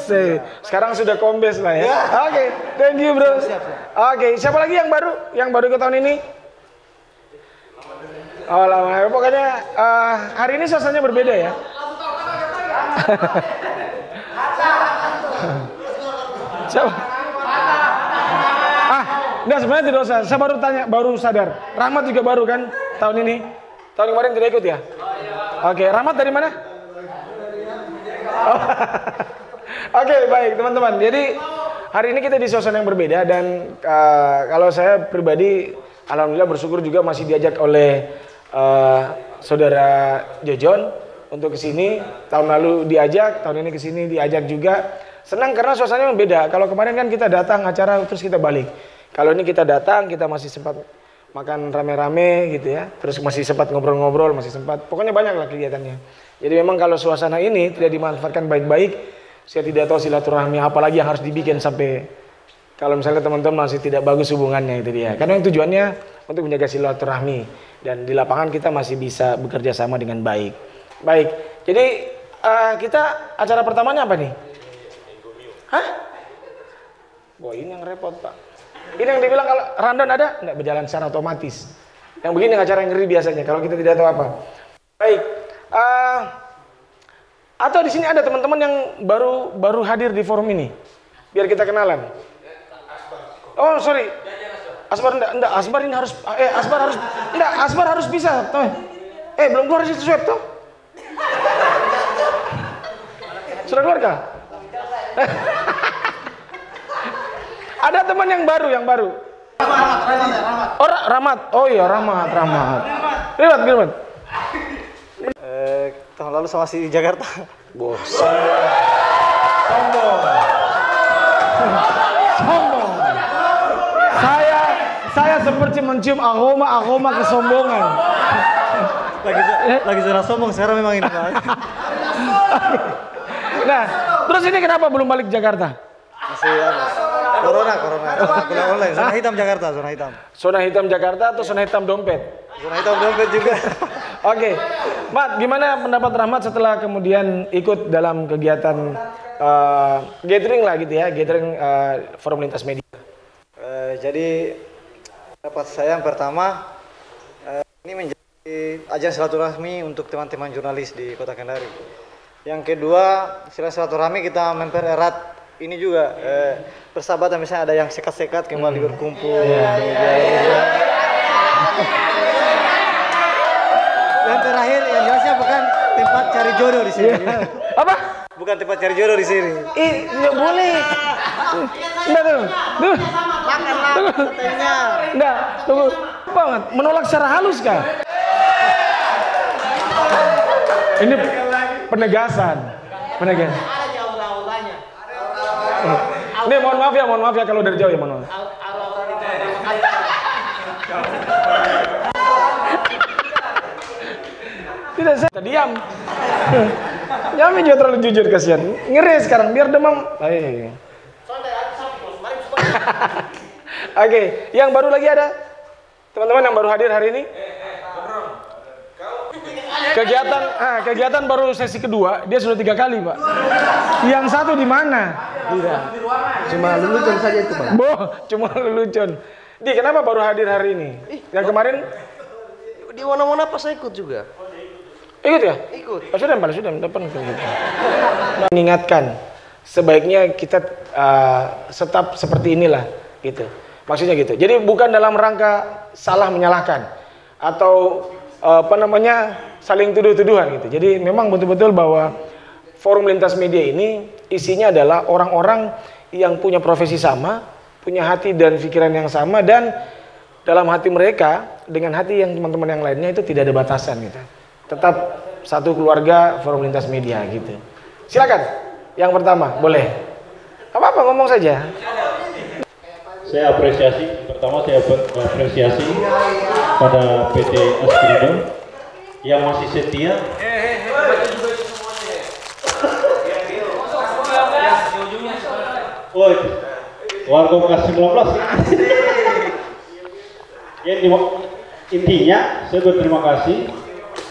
sekarang sudah kombes lah ya. Oke, thank you, Bro. Oke, siapa lagi yang baru ikut tahun ini? Oh, lama. Pokoknya hari ini suasananya berbeda ya. Siapa? Enggak, sebenarnya tidak usah. Saya baru sadar. Rahmat juga baru kan tahun ini. Tahun kemarin tidak ikut ya? Oke, Rahmat dari mana? Oke, baik teman-teman. Jadi hari ini kita di suasana yang berbeda dan kalau saya pribadi alhamdulillah bersyukur juga masih diajak oleh saudara Jojon untuk kesini. Tahun lalu diajak, tahun ini kesini diajak juga. Senang karena suasananya beda. Kalau kemarin kan kita datang acara terus kita balik. Kalau ini kita datang, kita masih sempat makan rame-rame gitu ya, terus masih sempat ngobrol-ngobrol, masih sempat, pokoknya banyak lah kegiatannya. Jadi memang kalau suasana ini tidak dimanfaatkan baik-baik, saya tidak tahu silaturahmi apalagi yang harus dibikin sampai kalau misalnya teman-teman masih tidak bagus hubungannya itu dia. Karena yang tujuannya untuk menjaga silaturahmi dan di lapangan kita masih bisa bekerja sama dengan baik. Baik, jadi kita acara pertamanya apa nih? Hah? Wah ini yang repot Pak. Ini yang dibilang kalau rundown ada, nggak berjalan secara otomatis. Yang begini acara yang ngeri biasanya kalau kita tidak tahu apa. Baik, atau di sini ada teman-teman yang baru hadir di forum ini, biar kita kenalan. Oh sorry, Asbar enggak, Asbar ini harus, Asbar harus bisa, teman. Belum keluar dari swab tuh? Sudah keluar kah? Ada teman yang baru. Rahmat. Oh, Rahmat. Oh iya, Rahmat. Gimana? Tahun lalu sama si Jakarta. Bosan. Sombong. Saya seperti mencium aroma kesombongan. Lagi zona sombong sekarang memang ini, Pak. Nah, terus ini kenapa belum balik Jakarta? Masih corona. Kuliah online. Zona hitam Jakarta, zona hitam. Zona hitam Jakarta atau zona hitam dompet? Zona hitam dompet juga. Oke, Mat, gimana pendapat Rahmat setelah kemudian ikut dalam kegiatan gathering lah gitu ya, gathering forum lintas media? Jadi pendapat saya yang pertama, ini menjadi ajang silaturahmi untuk teman-teman jurnalis di Kota Kendari. Yang kedua, silaturahmi kita mempererat ini juga persahabatan, misalnya ada yang sekat-sekat kembali berkumpul. Yang terakhir, yang jelasnya bukan tempat cari jodoh di sini. Apa? Bukan tempat cari jodoh di sini. Nggak boleh. Tunggu. Banget. Menolak secara halus kah? Ini penegasan. Ini mohon maaf ya kalau dari jauh ya, mohon maaf. Tidak, saya diam. Jangan juga terlalu jujur, kasihan. Ngeri sekarang, biar demam. Oke, yang baru lagi ada? Teman-teman yang baru hadir hari ini? Kegiatan baru sesi kedua, dia sudah 3 kali, Pak. Yang satu di mana? Tidak. Cuma lelucon saja itu, Pak. Cuma lelucon. Di, kenapa baru hadir hari ini? Yang kemarin? Di mana-mana pas saya ikut juga. Ikut ya? Ikut. Sudah depan. Mengingatkan, sebaiknya kita tetap seperti inilah, gitu. Maksudnya gitu. Jadi bukan dalam rangka salah menyalahkan atau saling tuduh-tuduhan gitu. Jadi memang betul-betul bahwa forum lintas media ini isinya adalah orang-orang yang punya profesi sama, punya hati dan pikiran yang sama, dan dalam hati mereka dengan hati yang teman-teman yang lainnya itu tidak ada batasan gitu. Tetap satu keluarga forum lintas media gitu. Silakan. Yang pertama, boleh. Apa-apa ngomong saja. Saya apresiasi pada PT Askrindo yang masih setia. Warga Bekasi 19. Intinya saya berterima kasih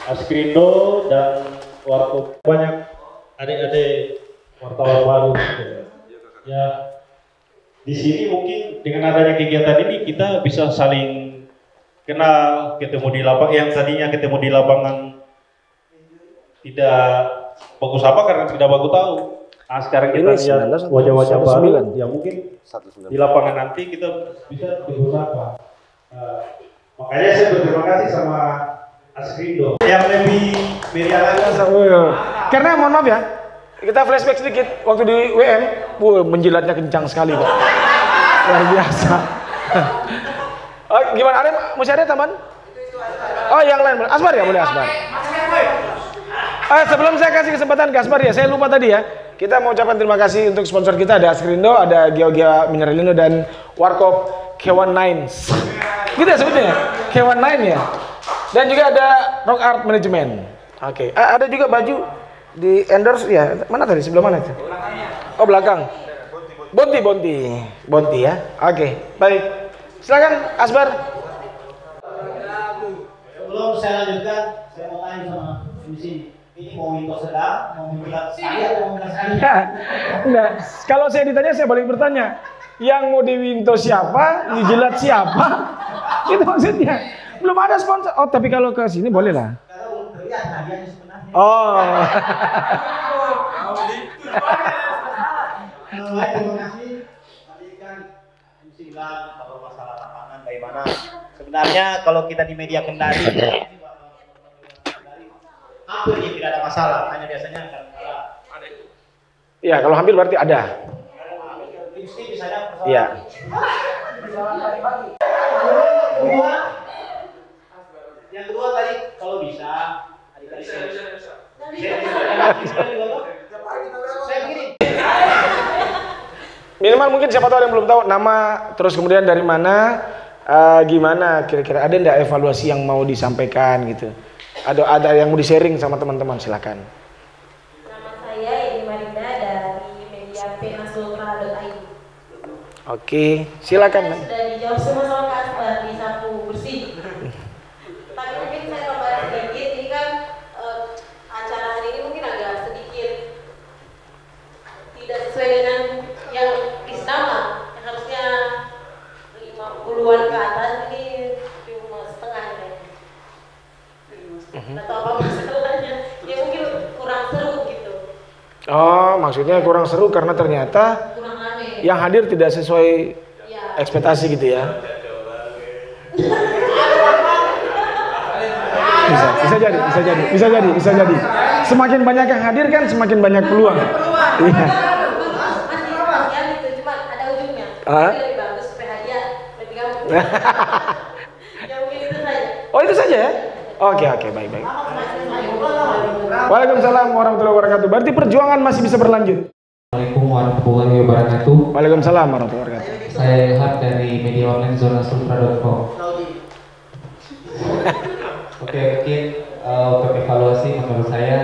Askrindo dan Warkop, banyak adik-adik wartawan baru. Ya, di sini mungkin dengan adanya kegiatan ini kita bisa saling kenal, ketemu di lapangan. Yang tadinya ketemu di lapangan tidak bagus apa karena tidak bagus tahu. Nah, sekarang kita lihat wajah-wajah baru yang mungkin di lapangan nanti kita bisa berusaha. Makanya saya berterima kasih sama Askrindo yang lebih meriah. Karena mohon maaf ya, kita flashback sedikit waktu di WM, menjilatnya kencang sekali, Pak. Luar biasa. Gimana, ada masih ada teman? Oh, yang lain. Asbar ya, boleh Asbar. Sebelum saya kasih kesempatan ke Asbar ya, saya lupa tadi ya. Kita mau ucapkan terima kasih untuk sponsor kita, ada Askrindo, ada Georgia Mineralindo dan Warkop K19. Gitu ya sebutnya ya? K19 ya. Dan juga ada Rock Art Management. Oke. Ada juga baju di endorse ya. Mana tadi? Sebelah mana itu? Oh, belakang. Bonti ya. Oke, baik. Silakan Asbar. Sebelum saya lanjutkan, saya mau tanya sama MC. Ini mau minta sedang, mau bilang saya atau mau bilang saya? Enggak. Kalau saya ditanya, saya balik bertanya. Yang mau diwinto siapa, dijilat siapa? Itu maksudnya. Belum ada sponsor. Oh, tapi kalau ke sini boleh lah. Karena belum terlihat hadiahnya sebenarnya. Oh. Terima kasih. Tadi kan MC bilang kalau masalah lapangan bagaimana. Sebenarnya kalau kita di media Kendari, hampir tidak ada masalah. Hanya biasanya kadang-kadang ada. Iya, kalau hampir berarti ada. Iya. Yang kedua tadi kalau bisa, adik-adik saya begini. Minimal mungkin siapa tahu ada yang belum tahu nama, terus kemudian dari mana, gimana kira-kira ada nggak evaluasi yang mau disampaikan gitu? Ada yang mau di-sharing sama teman-teman, silakan. Nama saya Edi Marinda dari media pnasultra.id. Oke, silakan. Sudah dijawab semua sama Kak Asbar, disapu bersih. Tapi mungkin saya tambahin sedikit, ini kan acara hari ini mungkin agak sedikit tidak sesuai dengan yang istimewa. Yang harusnya 50-an ke atas, ini cuma setengah ya. Nggak tahu apa masalahnya, ya mungkin kurang seru gitu. Oh, maksudnya kurang seru karena ternyata Kurang rame. yang hadir tidak sesuai ekspektasi gitu ya. Bisa jadi. Semakin banyak yang hadir kan semakin banyak peluang. Iya. Cuma ada ujungnya. Lebih bagus supaya hadiah lebih gampang. Ya mungkin itu saja. Oh, itu saja ya? Oke, baik. Waalaikumsalam warahmatullahi wabarakatuh. Berarti perjuangan masih bisa berlanjut. Assalamualaikum warahmatullahi wabarakatuh. Waalaikumsalam warahmatullahi wabarakatuh. Saya Ilham dari media online zonasultra.com. Oke, mungkin untuk evaluasi menurut saya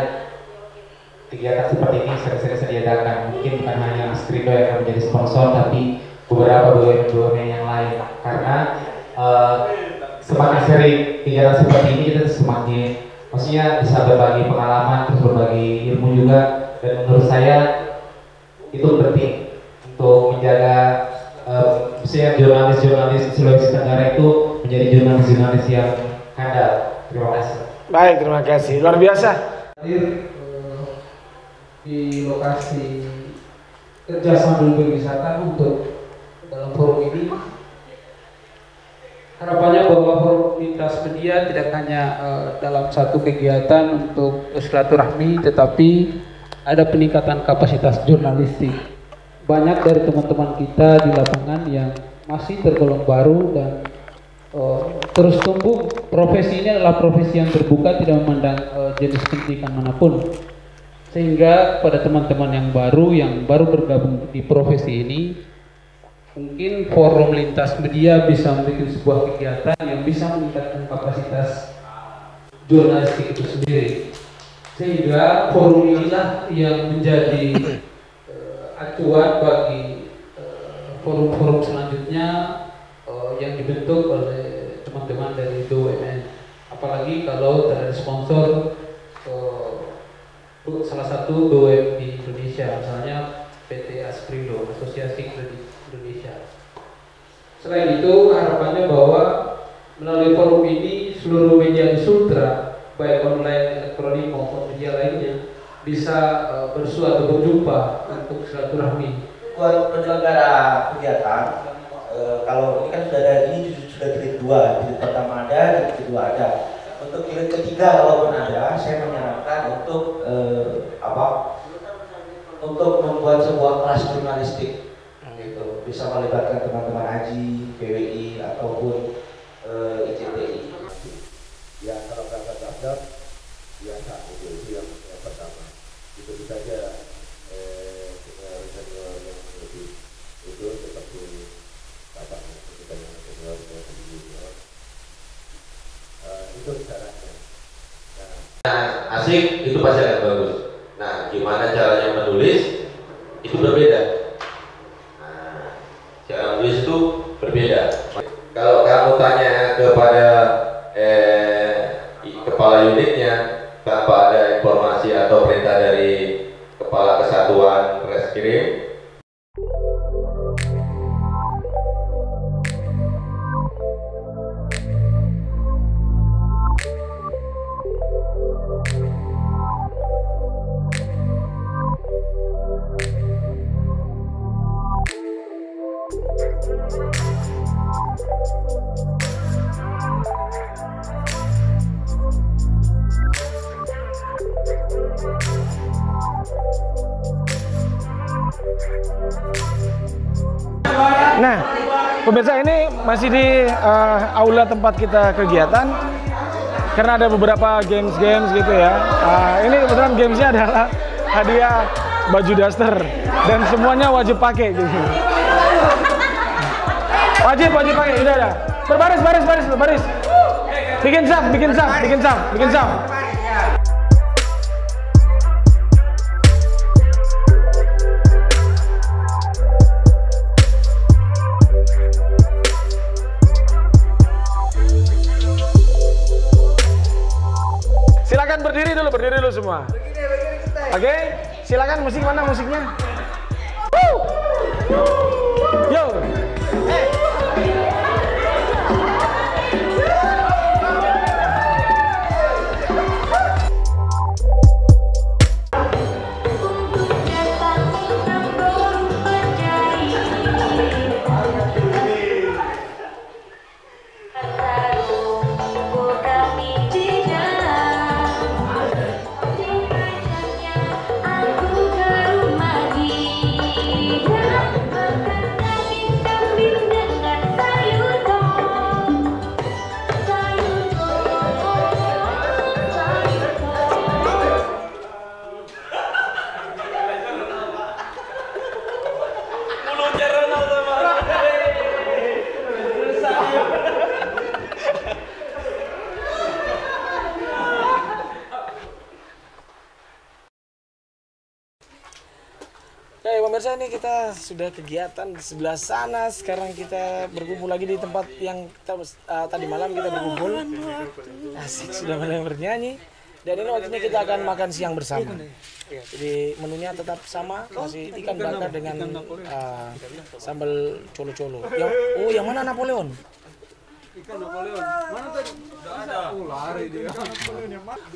kegiatan seperti ini sering-sering diadakan. Mungkin bukan hanya Skrindo yang akan menjadi sponsor, tapi beberapa BUMN yang lain. Karena semakin sering kegiatan seperti ini kita semakin maksudnya bisa berbagi pengalaman, terus berbagi ilmu juga. Dan menurut saya itu penting untuk menjaga misalnya jurnalis-jurnalis Sulawesi Tenggara itu menjadi jurnalis-jurnalis yang handal. Terima kasih. Baik, terima kasih. Luar biasa. Hadir di lokasi kerjasama dengan berwisata untuk dalam forum ini. Harapannya bahwa forum lintas media tidak hanya dalam satu kegiatan untuk silaturahmi, tetapi ada peningkatan kapasitas jurnalistik. Banyak dari teman-teman kita di lapangan yang masih tergolong baru dan terus tumbuh. Profesi ini adalah profesi yang terbuka, tidak memandang jenis pendidikan manapun. Sehingga pada teman-teman yang baru bergabung di profesi ini, mungkin forum lintas media bisa membuat sebuah kegiatan yang bisa meningkatkan kapasitas jurnalistik itu sendiri. Sehingga forum inilah yang menjadi acuan bagi forum-forum selanjutnya yang dibentuk oleh teman-teman dari BUMN. Apalagi kalau terhadap sponsor salah satu BUMN di Indonesia, misalnya PT Askrindo, Asosiasi Kredit Indonesia. Selain itu, harapannya bahwa melalui forum ini seluruh media di Sultra, baik online, elektronik maupun media lainnya, bisa bersua atau berjumpa untuk silaturahmi. Buat penyelenggara kegiatan, kalau ini kan sudah ada, ini sudah jilid 2, jilid pertama ada, jilid kedua ada. Untuk jilid ketiga kalaupun ada, saya menyarankan untuk untuk membuat sebuah kelas jurnalistik, gitu. Bisa melibatkan teman-teman AJI, PWI ataupun ICTI. Ya, kalau berangkat daftar biasa itu yang pertama. Itu saja senior yang lebih itu seperti bapak kita yang asik itu pasti akan bagus. Nah, gimana caranya menulis itu berbeda. Nah, cara menulis itu berbeda. Kalau kamu tanya kepada kepala unitnya tanpa ada informasi atau perintah dari kepala kesatuan reskrim, Nah, pemirsa, ini masih di aula tempat kita kegiatan karena ada beberapa games gitu ya. Ini kebetulan gamesnya adalah hadiah baju daster dan semuanya wajib pakai gitu. Wajib pakai, udah. Berbaris. Bikin saf. Silakan berdiri dulu semua. Oke, silakan musik mana musiknya? Yo. Oke, pemirsa, ini kita sudah kegiatan di sebelah sana. Sekarang kita berkumpul lagi di tempat yang kita, tadi malam kita berkumpul. Asik, sudah mulai bernyanyi. Dan ini waktunya kita akan makan siang bersama. Jadi menunya tetap sama, masih ikan bakar dengan sambal colo-colo. Yang mana Napoleon? Ikan Napoleon. Mana tadi? Lari dia.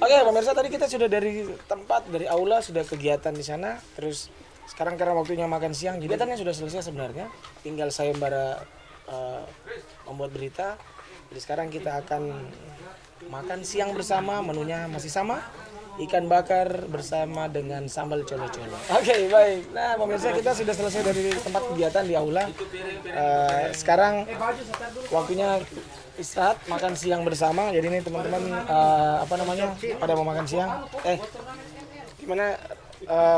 Oke, pemirsa, tadi kita sudah dari tempat, dari aula, sudah kegiatan di sana. Terus sekarang karena waktunya makan siang, kegiatannya sudah selesai sebenarnya. Tinggal sayembara membuat berita. Jadi sekarang kita akan makan siang bersama, menunya masih sama. Ikan bakar bersama dengan sambal colo-colo. Oke, baik. Nah, pemirsa, kita sudah selesai dari tempat kegiatan di aula. Sekarang waktunya istirahat, makan siang bersama. Jadi ini teman-teman pada mau makan siang. Gimana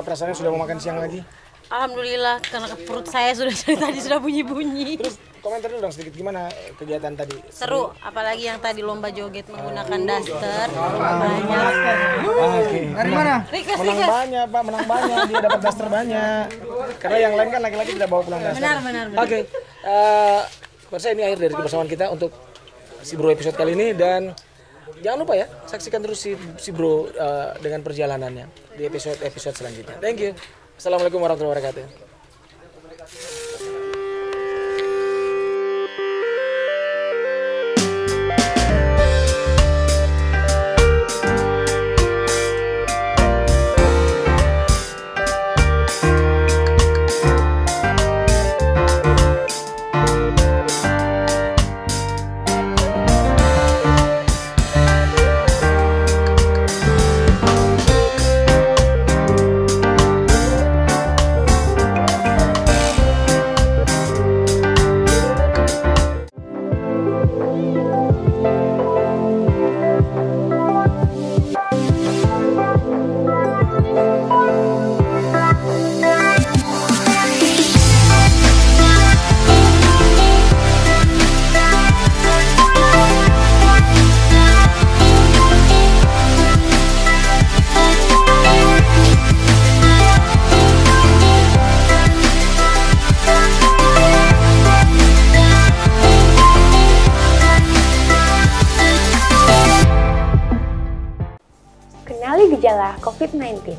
perasaannya sudah mau makan siang lagi? Alhamdulillah, karena perut saya sudah dari tadi sudah bunyi-bunyi. Terus komentar dulu dong sedikit, gimana kegiatan tadi? Seru, apalagi yang tadi lomba joget menggunakan daster. Banyak. Dari mana? Menang banyak, Pak, menang banyak. Dia dapat daster banyak. Karena yang lain kan laki-laki tidak bawa pulang daster. Benar. Oke. Pemirsa, ini akhir dari kebersamaan kita untuk Si Bro episode kali ini, dan jangan lupa ya, saksikan terus si Bro dengan perjalanannya di episode selanjutnya. Thank you. Assalamualaikum warahmatullahi wabarakatuh. Kenali gejala COVID-19.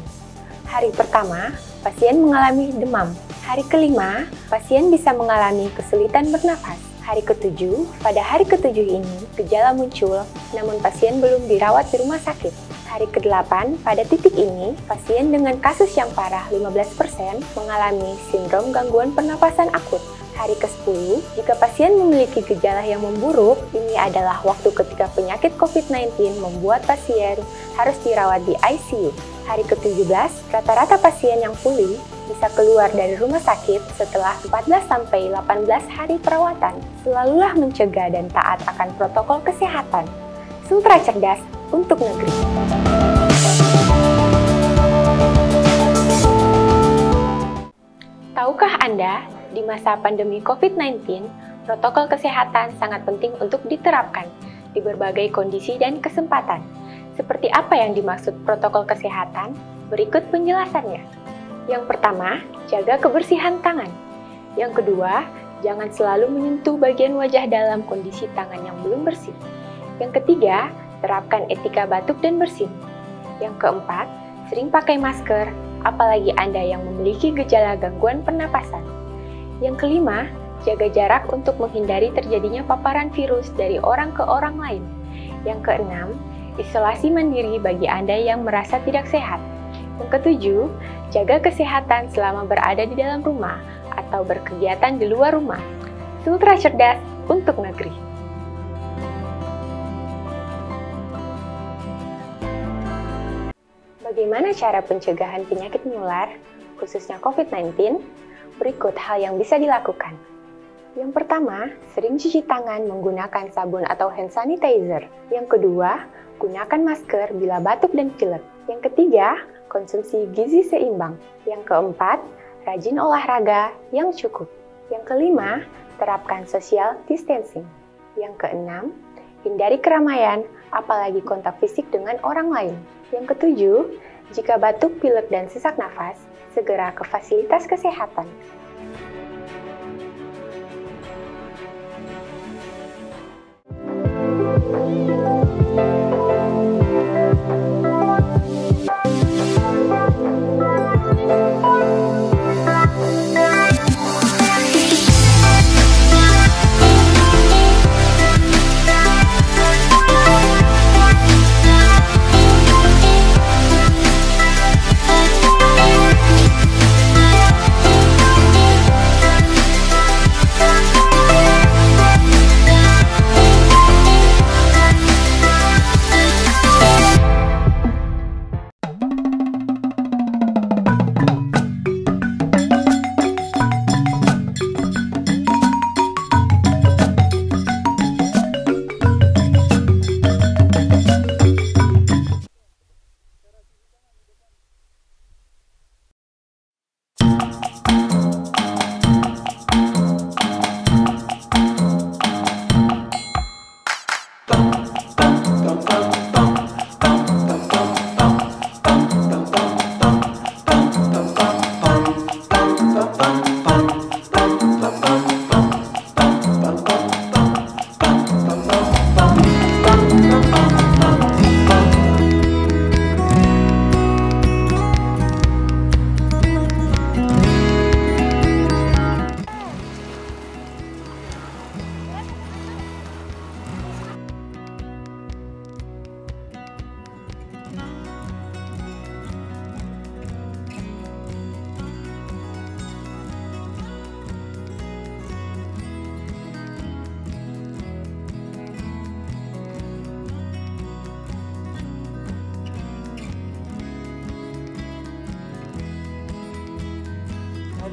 Hari pertama, pasien mengalami demam. Hari kelima, pasien bisa mengalami kesulitan bernafas. Hari ketujuh, pada hari ketujuh ini, gejala muncul, namun pasien belum dirawat di rumah sakit. Hari ke-8, pada titik ini, pasien dengan kasus yang parah 15% mengalami sindrom gangguan pernapasan akut. Hari ke-10, jika pasien memiliki gejala yang memburuk, ini adalah waktu ketika penyakit COVID-19 membuat pasien harus dirawat di ICU. Hari ke-17, rata-rata pasien yang pulih bisa keluar dari rumah sakit setelah 14-18 hari perawatan. Selalulah mencegah dan taat akan protokol kesehatan. Sultra cerdas untuk negeri. Tahukah Anda, di masa pandemi COVID-19, protokol kesehatan sangat penting untuk diterapkan di berbagai kondisi dan kesempatan. Seperti apa yang dimaksud protokol kesehatan? Berikut penjelasannya. Yang pertama, jaga kebersihan tangan. Yang kedua, jangan selalu menyentuh bagian wajah dalam kondisi tangan yang belum bersih. Yang ketiga, terapkan etika batuk dan bersin. Yang keempat, sering pakai masker, apalagi Anda yang memiliki gejala gangguan pernapasan. Yang kelima, jaga jarak untuk menghindari terjadinya paparan virus dari orang ke orang lain. Yang keenam, isolasi mandiri bagi Anda yang merasa tidak sehat. Yang ketujuh, jaga kesehatan selama berada di dalam rumah atau berkegiatan di luar rumah. Sultra cerdas untuk negeri. Bagaimana cara pencegahan penyakit menular, khususnya COVID-19? Berikut hal yang bisa dilakukan. Yang pertama, sering cuci tangan menggunakan sabun atau hand sanitizer. Yang kedua, gunakan masker bila batuk dan pilek. Yang ketiga, konsumsi gizi seimbang. Yang keempat, rajin olahraga yang cukup. Yang kelima, terapkan social distancing. Yang keenam, hindari keramaian, apalagi kontak fisik dengan orang lain. Yang ketujuh, jika batuk, pilek, dan sesak nafas, segera ke fasilitas kesehatan.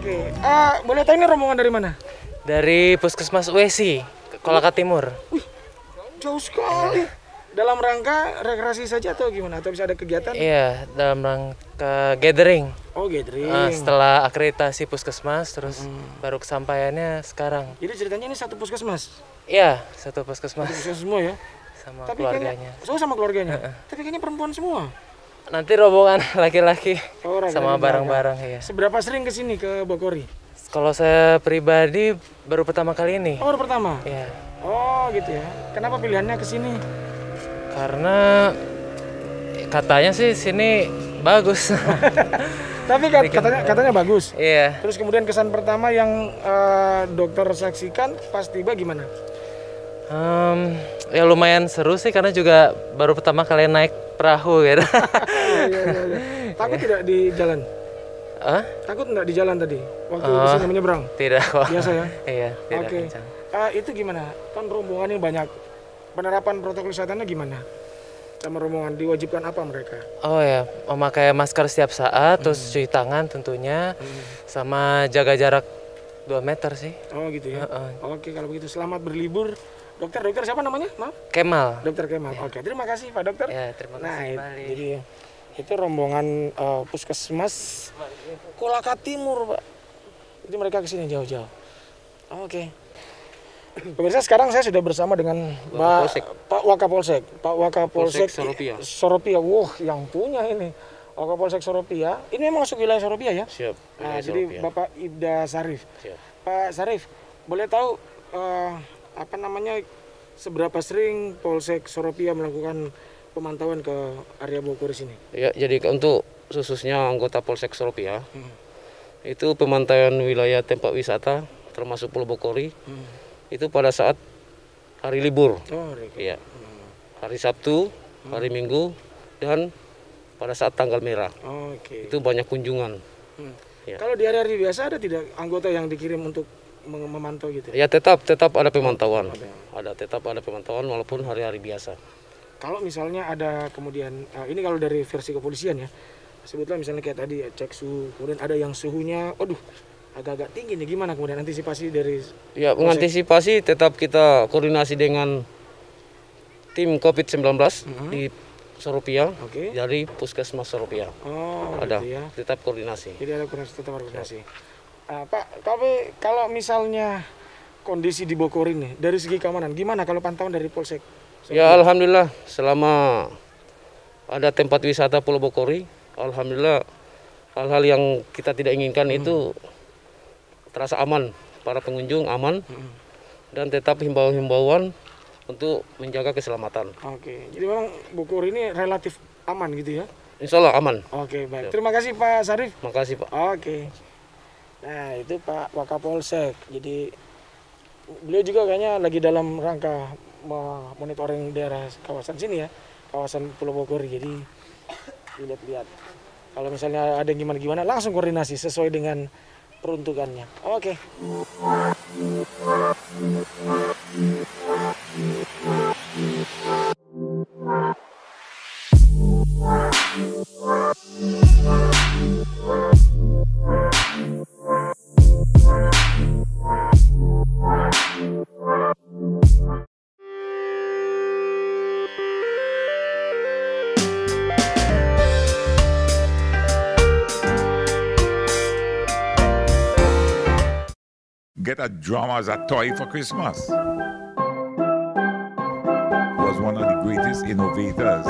Oke, boleh tahu ini rombongan dari mana? Dari Puskesmas UESI, Kolaka Timur. Jauh sekali. Dalam rangka rekreasi saja atau gimana? Atau bisa ada kegiatan? Iya, dalam rangka gathering. Oh, gathering. Setelah akreditasi Puskesmas, terus baru kesampaiannya sekarang. Jadi ceritanya ini satu puskesmas? Iya, satu puskesmas. Puskesmas semua ya? Sama Tapi keluarganya. Sama keluarganya? Tapi kayaknya perempuan semua? Nanti rombongan laki-laki sama laki-laki barang-barang ya. Seberapa sering kesini ke Bokori? Kalau saya pribadi baru pertama kali ini. Oh, baru pertama? Iya. Oh gitu ya. Kenapa pilihannya ke sini? Karena Katanya sih sini bagus. Tapi katanya bagus. Iya. Terus kemudian kesan pertama yang dokter saksikan pas tiba gimana? Ya lumayan seru sih karena juga baru pertama kali naik perahu gitu. Iya. Takut tidak di jalan? Takut nggak di jalan tadi waktu di sini menyeberang? Tidak kok. Biasa ya? Iya, tidak Oke. kencang. Itu gimana? Kan rombongan ini banyak. Penerapan protokol kesehatannya gimana? Sama rombongan diwajibkan apa mereka? Oh ya, memakai masker setiap saat, terus cuci tangan tentunya, sama jaga jarak 2 meter sih. Oh gitu ya? Oke, kalau begitu selamat berlibur. Dokter siapa namanya? Maaf? Kemal. Dokter Kemal. Oke, terima kasih Pak Dokter. Ya, terima kasih. Jadi itu rombongan puskesmas Kolaka Timur, Pak. Jadi mereka kesini jauh-jauh. Oke. Pemirsa, sekarang saya sudah bersama dengan Pak Wakapolsek. Pak Wakapolsek Soropia. Wah, yang punya ini. Wakapolsek Soropia. Ini memang masuk wilayah Soropia ya? Siap. Jadi Bapak Ibda Sarif. Siap. Pak Sarif, boleh tahu seberapa sering Polsek Soropia melakukan pemantauan ke area Bogor sini? Ya, jadi untuk khususnya anggota Polsek Soropia, itu pemantauan wilayah tempat wisata termasuk Pulau Bokori. Itu pada saat hari libur. Iya. Hari Sabtu, hari Minggu, dan pada saat tanggal merah. Itu banyak kunjungan. Ya. Kalau di hari-hari biasa ada tidak anggota yang dikirim untuk memantau gitu? Ya, tetap ada pemantauan. Tetap ada pemantauan walaupun hari-hari biasa. Kalau misalnya ada kemudian ini kalau dari versi kepolisian ya, sebutlah misalnya kayak tadi cek suhu, kemudian ada yang suhunya agak-agak tinggi nih, gimana kemudian antisipasi dari? Ya, mengantisipasi tetap kita koordinasi dengan tim COVID-19 di Soropia, dari Puskesmas Soropia. Ada, gitu ya. tetap koordinasi. Jadi ada koordinasi. Pak, tapi kalau misalnya kondisi di Bogor ini dari segi keamanan, gimana kalau pantauan dari Polsek? Ya, alhamdulillah selama ada tempat wisata Pulau Bokori, alhamdulillah hal-hal yang kita tidak inginkan itu terasa aman, para pengunjung aman, dan tetap himbauan untuk menjaga keselamatan. Oke, jadi memang Bogor ini relatif aman gitu ya? Insya Allah aman. Oke, baik. Terima kasih Pak Sarif. Makasih Pak. Oke. Nah, itu Pak Wakapolsek. Jadi beliau juga kayaknya lagi dalam rangka monitoring daerah kawasan sini ya, kawasan Pulau Bogor. Jadi lihat-lihat. Kalau misalnya ada yang gimana langsung koordinasi sesuai dengan peruntukannya. Oke. Get a drum as a toy for Christmas. Was one of the greatest innovators